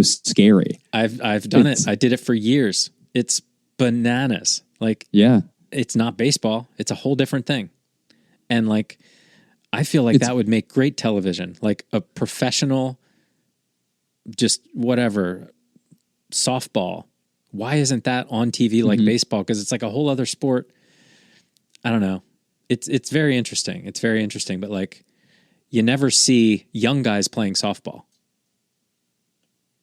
scary. I've done it. I did it for years. It's bananas. Like, yeah, it's not baseball. It's a whole different thing. And like, I feel like that would make great television, like a professional, just whatever, softball. Why isn't that on TV like baseball? Because it's like a whole other sport. I don't know. It's very interesting. It's very interesting. But like, you never see young guys playing softball.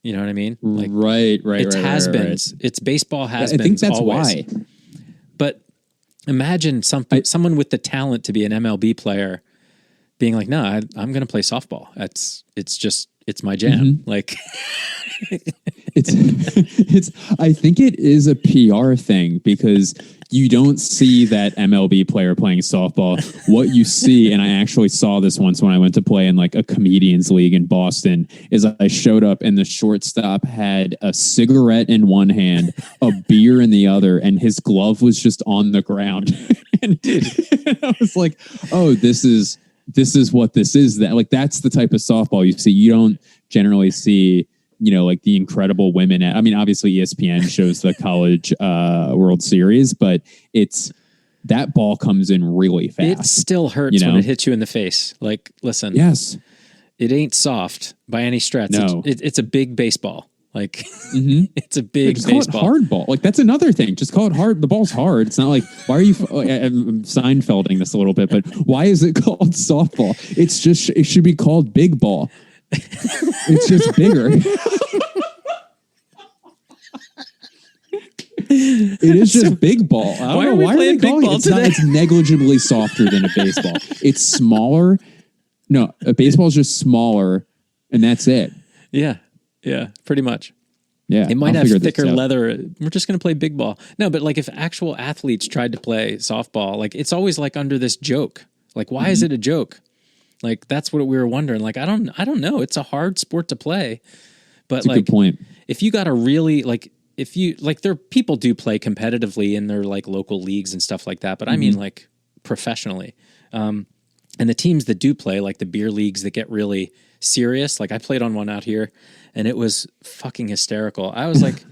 You know what I mean? Like, right. It's has-beens. Right. It's baseball has-beens. I think that's always. why. But imagine someone with the talent to be an MLB player being like, no, I'm going to play softball. It's my jam. Like, it's. I think it is a PR thing because you don't see that MLB player playing softball. What you see, and I actually saw this once when I went to play in like a comedians league in Boston, is I showed up and the shortstop had a cigarette in one hand, a beer in the other, and his glove was just on the ground. and I was like, oh, this is what this is. That like that's the type of softball you see. You don't generally see, like the incredible women. I mean, obviously ESPN shows the college World Series, but it's that ball comes in really fast. It still hurts when it hits you in the face. Like, listen, yes, it ain't soft by any stretch. No, it's a big baseball. Like it's a big just baseball. call it hardball. Like that's another thing. Just call it hard. The ball's hard. It's not like, why are you I'm Seinfelding this a little bit, but why is it called softball? It should be called big ball. It's just bigger. It is just big ball. I don't know why are they calling it? It's negligibly softer than a baseball. It's smaller. No, a baseball is just smaller, and that's it. Yeah, pretty much. Yeah, it might have thicker leather. We're just going to play big ball. No, but like if actual athletes tried to play softball, like it's always like under this joke. Like, why is it a joke? Like that's what we were wondering. Like I don't know. It's a hard sport to play, but that's a good point. If you got a really like. If you like, there people do play competitively in their like local leagues and stuff like that, but I mean like professionally. And the teams that do play, like the beer leagues that get really serious, like I played on one out here, and it was fucking hysterical. I was like,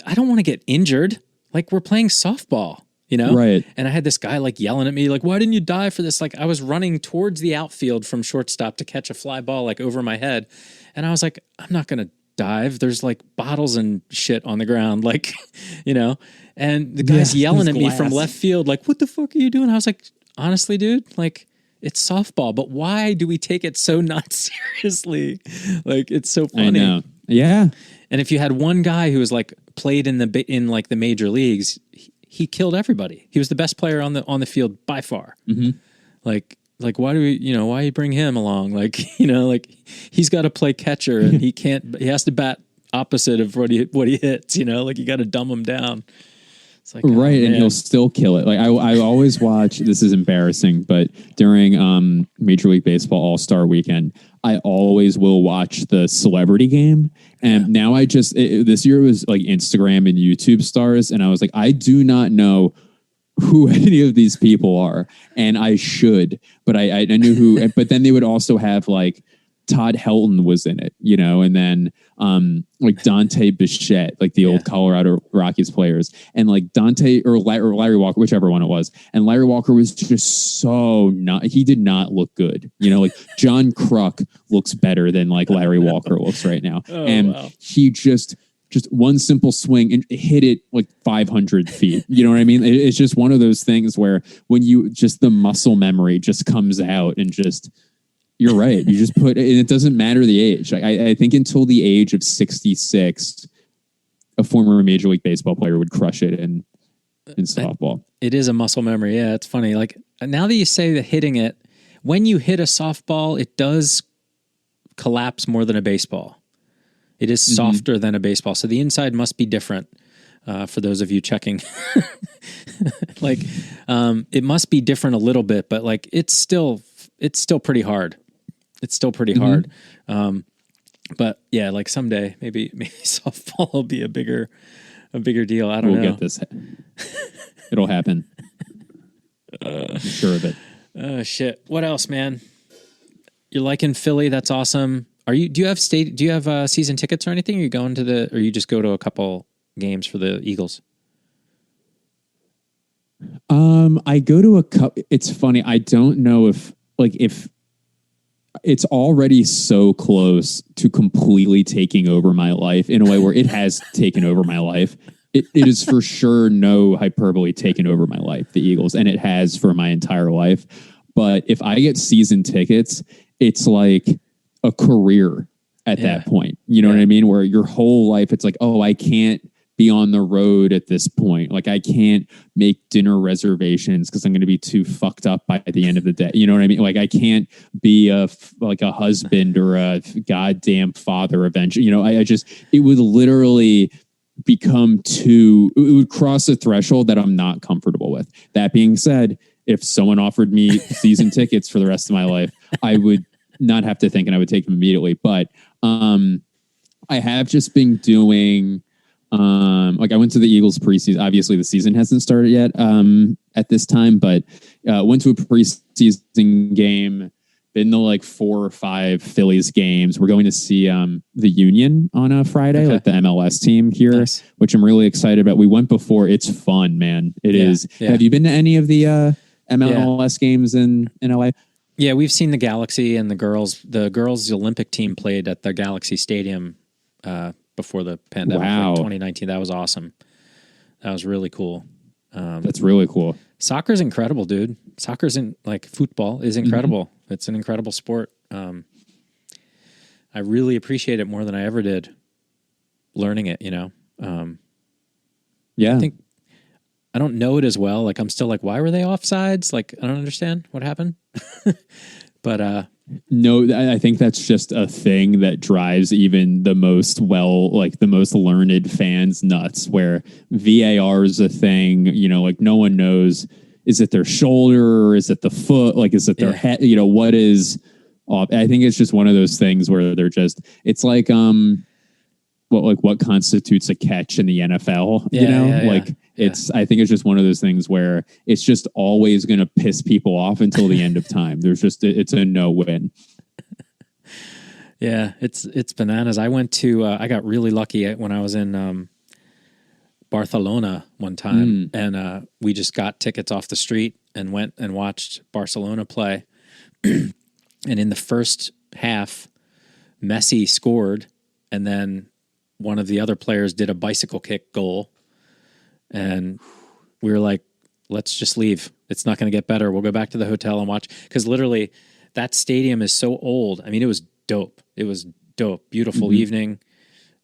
I don't want to get injured. Like we're playing softball, you know? Right. And I had this guy like yelling at me, like, why didn't you dive for this? Like I was running towards the outfield from shortstop to catch a fly ball like over my head, and I was like, I'm not gonna dive. There's like bottles and shit on the ground, like, you know, and the guy's yelling at me from left field, like, what the fuck are you doing? I was like, honestly, dude, like it's softball, but why do we take it so not seriously? Like, it's so funny. I know. Yeah. And if you had one guy who was like played in like the major leagues, he killed everybody. He was the best player on the field by far. Like, why do why you bring him along? Like, like he's got to play catcher and he has to bat opposite of what he hits, like you got to dumb him down. It's like, right. And he'll still kill it. Like I always watch, this is embarrassing, but during Major League Baseball All-Star Weekend, I always will watch the celebrity game. And now this year it was like Instagram and YouTube stars. And I was like, I do not know who any of these people are, and I should, but I knew who. But then they would also have like Todd Helton was in it, and then like Dante Bichette, like the old Colorado Rockies players, and like Dante or Larry Walker, whichever one it was. And Larry Walker was just he did not look good. Like John Kruk looks better than like Larry Walker looks right now. He just one simple swing and hit it like 500 feet. You know what I mean? It's just one of those things where when the muscle memory just comes out and you're right. You just and it doesn't matter the age. I think until the age of 66, a former Major League Baseball player would crush it in softball. It is a muscle memory. Yeah, it's funny. Like now that you say that hitting it, when you hit a softball, it does collapse more than a baseball. It is softer than a baseball. So the inside must be different for those of you checking. Like it must be different a little bit, but like it's still pretty hard. It's still pretty hard. But yeah, like someday maybe softball will be a bigger deal. I don't know. We'll get this. It'll happen. I'm sure of it. Oh shit. What else, man? You're liking Philly. That's awesome. Do you have season tickets or anything? Are you going or you just go to a couple games for the Eagles? I go to a couple. It's funny. I don't know if it's already so close to completely taking over my life in a way where it has taken over my life. It is for sure no hyperbole taken over my life, the Eagles, and it has for my entire life. But if I get season tickets, it's like a career at that point. You know what I mean? Where your whole life, it's like, oh, I can't be on the road at this point. Like I can't make dinner reservations because I'm going to be too fucked up by the end of the day. You know what I mean? Like I can't be a husband or a goddamn father eventually. It would literally become it would cross a threshold that I'm not comfortable with. That being said, if someone offered me season tickets for the rest of my life, I would not have to think and I would take them immediately. But I have just been doing I went to the Eagles preseason. Obviously the season hasn't started yet at this time, but went to a preseason game, been to like 4 or 5 Phillies games. We're going to see the Union on a Friday, like the MLS team here, which I'm really excited about. We went before. It's fun, man. It is. Yeah. Have you been to any of the MLS games in LA? Yeah, we've seen the Galaxy and the girls. The girls' Olympic team played at the Galaxy Stadium before the pandemic. Wow. 2019. That was awesome. That was really cool. That's really cool. Soccer's incredible, dude. Football is incredible. Mm-hmm. It's an incredible sport. I really appreciate it more than I ever did learning it, Yeah. I don't know it as well. Like, I'm still like, why were they offsides? Like, I don't understand what happened. But no, I think that's just a thing that drives even the most learned fans nuts, where VAR is a thing, like no one knows, is it their shoulder or is it the foot? Like, is it their head? What is off? I think it's just one of those things where it's like, what constitutes a catch in the NFL, I think it's just one of those things where it's just always going to piss people off until the end of time. It's a no win. Yeah, it's bananas. I got really lucky when I was in Barcelona one time, and we just got tickets off the street and went and watched Barcelona play. And in the first half, Messi scored, and then one of the other players did a bicycle kick goal. And we were like, let's just leave. It's not going to get better. We'll go back to the hotel and watch. Because literally, that stadium is so old. I mean, it was dope. Beautiful evening.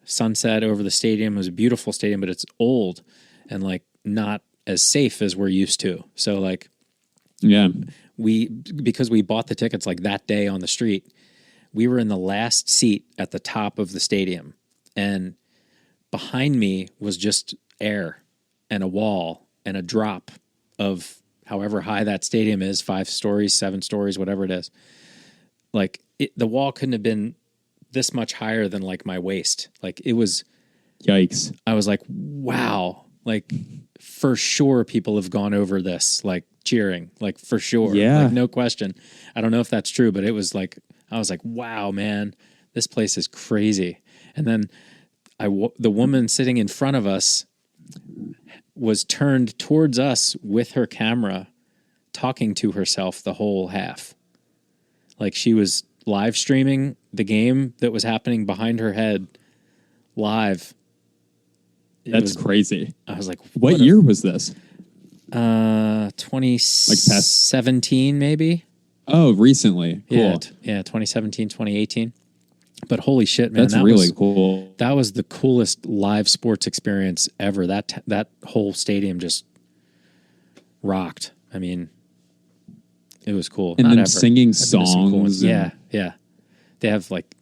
Sunset over the stadium. It was a beautiful stadium, but it's old and like not as safe as we're used to. So like, yeah, because we bought the tickets like that day on the street, we were in the last seat at the top of the stadium. And behind me was just air and a wall and a drop of however high that stadium is, 5 stories, 7 stories, whatever it is. Like the wall couldn't have been this much higher than like my waist. Like it was, yikes. I was like, wow, like for sure people have gone over this, like cheering, like for sure. Yeah. Like no question. I don't know if that's true, but it was like, I was like, wow, man, this place is crazy. And then the woman sitting in front of us was turned towards us with her camera, talking to herself the whole half. Like she was live streaming the game that was happening behind her head live. That's crazy. I was like, what year was this? 2017 maybe. Oh, recently. Cool. Yeah, 2017, 2018. But holy shit, man. That's really cool. That was the coolest live sports experience ever. That whole stadium just rocked. I mean, it was cool. And then singing songs. Yeah. They have like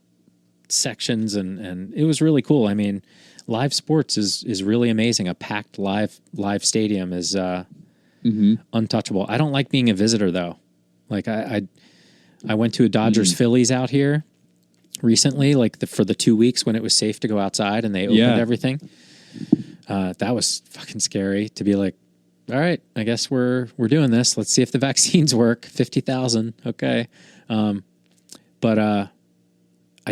sections and it was really cool. I mean, live sports is really amazing. A packed live stadium is untouchable. I don't like being a visitor though. Like I went to a Dodgers Phillies out here recently, like for the 2 weeks when it was safe to go outside and they opened everything. That was fucking scary to be like, all right, I guess we're doing this. Let's see if the vaccines work. 50,000. Okay. But I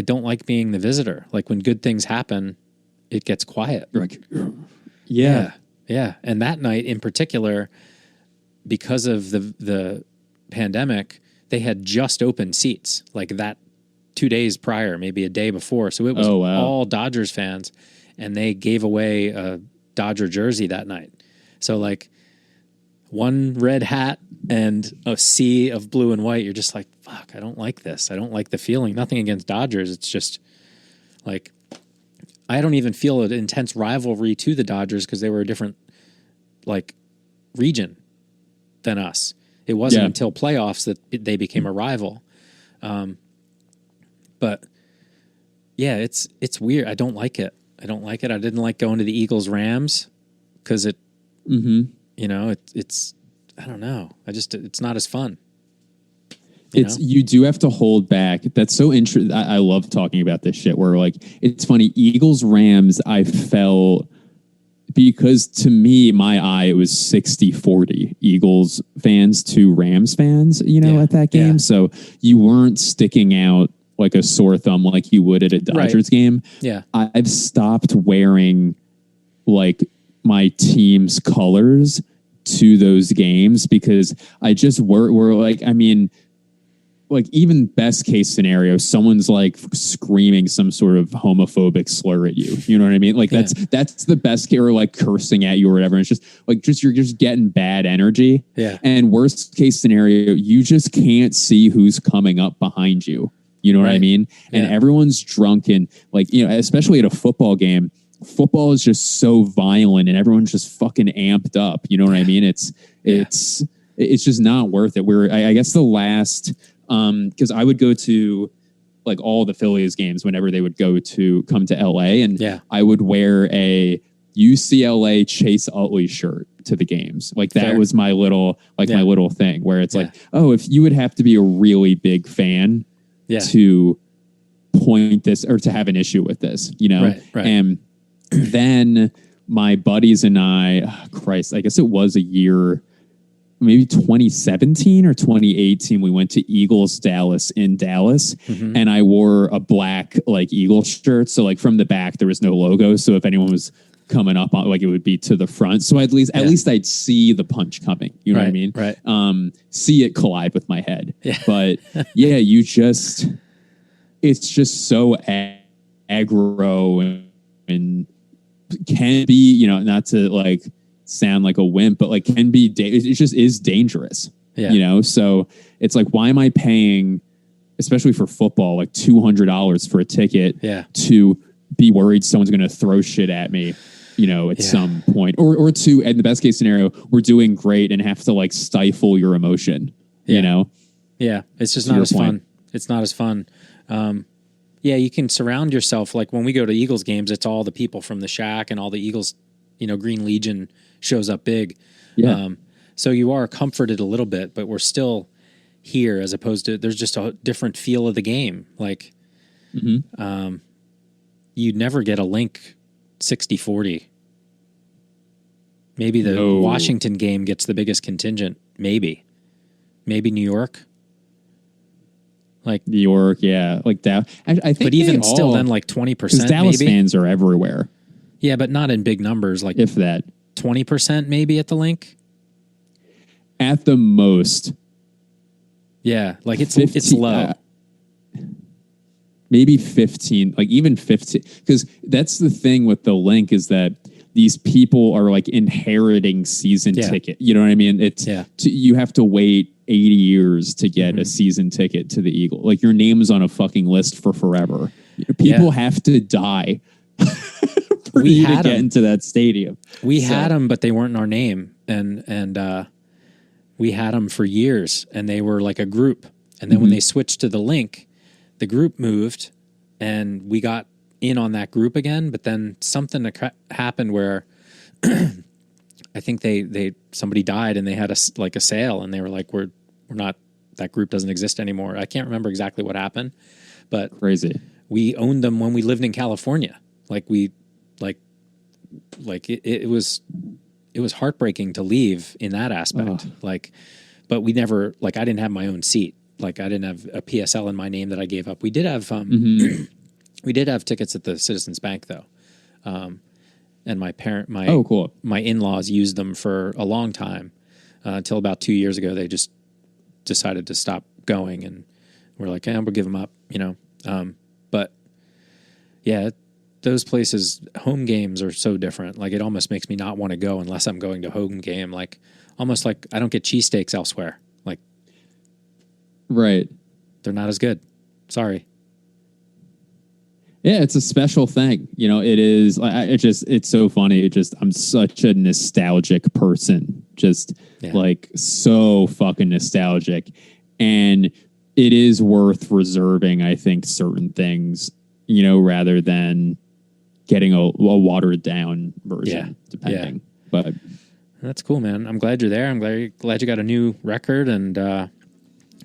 don't like being the visitor. Like when good things happen, it gets quiet. Like, yeah. And that night in particular, because of the pandemic, they had just opened seats like that 2 days prior, maybe a day before. So it was all Dodgers fans, and they gave away a Dodger jersey that night. So like one red hat and a sea of blue and white. You're just like, fuck, I don't like this. I don't like the feeling. Nothing against Dodgers. It's just like, I don't even feel an intense rivalry to the Dodgers because they were a different like region than us. It wasn't until playoffs that they became a rival. But yeah, it's weird. I don't like it. I didn't like going to the Eagles Rams because it, it's, I don't know. It's not as fun. You do have to hold back. That's so interesting. I love talking about this shit where like, it's funny. Eagles Rams, I felt, because to me, my eye, it was 60-40 Eagles fans to Rams fans, at that game. So you weren't sticking out like a sore thumb like you would at a Dodgers game. Yeah. I've stopped wearing like my team's colors to those games because I just were like, I mean, like even best case scenario, someone's like screaming some sort of homophobic slur at you. You know what I mean? Like that's the best case, or like cursing at you or whatever. And it's just like you're just getting bad energy. Yeah. And worst case scenario, you just can't see who's coming up behind you. You know what I mean? And everyone's drunk, and like, you know, especially at a football game, football is just so violent and everyone's just fucking amped up. You know what I mean? It's just not worth it. I guess the last, because I would go to like all the Phillies games whenever they would come to LA, and I would wear a UCLA Chase Utley shirt to the games. Like that was my little my little thing, where it's like, oh, if you would have to be a really big fan to point this or to have an issue with this, you know? Right. And then my buddies and I, I guess it was a year, maybe 2017 or 2018, we went to Eagles Dallas in Dallas, and I wore a black like Eagles shirt. So like from the back, there was no logo. So if anyone was coming up on, like, it would be to the front. So at least I'd see the punch coming. You know what I mean? Right. See it collide with my head. Yeah. But yeah, it's just so aggro and can be, you know, not to like sound like a wimp, but like can be, it just is dangerous, you know? So it's like, why am I paying, especially for football, like $200 for a ticket to be worried someone's going to throw shit at me, you know, at some point, or to, in the best case scenario, we're doing great and have to like stifle your emotion, you know? Yeah. It's just not as fun. It's not as fun. Yeah, you can surround yourself. Like when we go to Eagles games, it's all the people from the Shack and all the Eagles, you know, Green Legion shows up big. Yeah. So you are comforted a little bit, but we're still here, as opposed to, there's just a different feel of the game. Like, you'd never get a Link 60-40. Maybe the Washington game gets the biggest contingent. Maybe New York. Like New York, like that. I think, but even still, then like 20%. Dallas fans are everywhere. Yeah, but not in big numbers. Like if that 20% maybe at the Link. At the most. Yeah, like it's low. Maybe 15, like even 15, because that's the thing with the Link, is that these people are like inheriting season ticket. You know what I mean? It's you have to wait 80 years to get a season ticket to the Eagle. Like your name's on a fucking list for forever. People have to die for you to get into that stadium. We had them, but they weren't in our name, and we had them for years, and they were like a group. And then when they switched to the Link, the group moved, and we got in on that group again. But then something happened where I think somebody died, and they had a sale, and they were like, we're not, that group doesn't exist anymore. I can't remember exactly what happened, but crazy. We owned them when we lived in California. Like it was heartbreaking to leave in that aspect. Like, but we never, like, I didn't have my own seat. Like I didn't have a PSL in my name that I gave up. We did have, we did have tickets at the Citizens Bank though. And my in-laws used them for a long time, until about 2 years ago. They just decided to stop going, and we're like, we'll give them up, you know? But yeah, those places, home games are so different. Like it almost makes me not want to go unless I'm going to home game. Like almost like I don't get cheesesteaks elsewhere. Like, right. They're not as good. Sorry. Yeah, it's a special thing. You know, it is. It's so funny. I'm such a nostalgic person. Like so fucking nostalgic. And it is worth reserving, I think, certain things, you know, rather than getting a watered down version, depending. But that's cool, man. I'm glad you're there. I'm glad you got a new record, and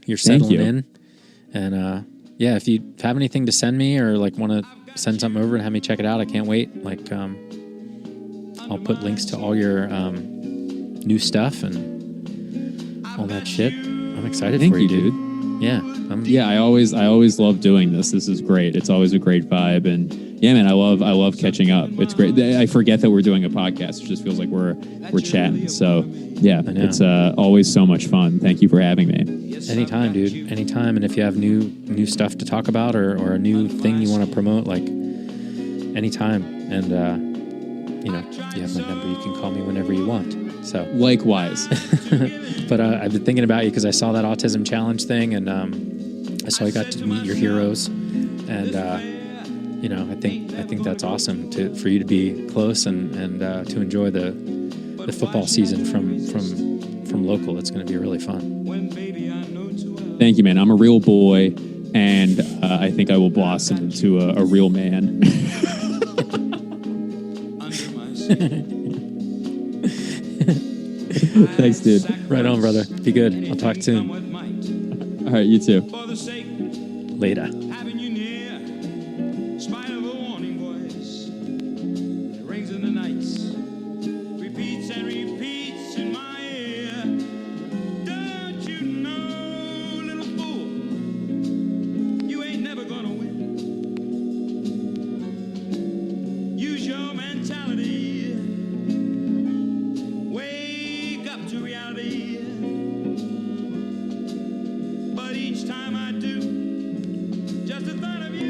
you're settling in. And if you have anything to send me, or like want to send something over and have me check it out, I can't wait. Like, I'll put links to all your new stuff and all that shit. I'm excited for you, dude. Yeah. I always love doing this. This is great. It's always a great vibe, and Yeah, man, I love catching up. It's great. I forget that we're doing a podcast. It just feels like we're chatting. So yeah, it's always so much fun. Thank you for having me. Anytime, dude. Anytime. And if you have new stuff to talk about or a new thing you want to promote, like anytime. And you have my number. You can call me whenever you want. So likewise. But I've been thinking about you because I saw that autism challenge thing, and I saw you got to meet your heroes, and I think that's awesome for you to be close and to enjoy the football season from local. It's going to be really fun. Thank you, man. I'm a real boy, and I think I will blossom into a real man. Thanks, dude. Right on, brother. Be good. I'll talk soon. All right, you too. Later. But each time I do, just the thought of you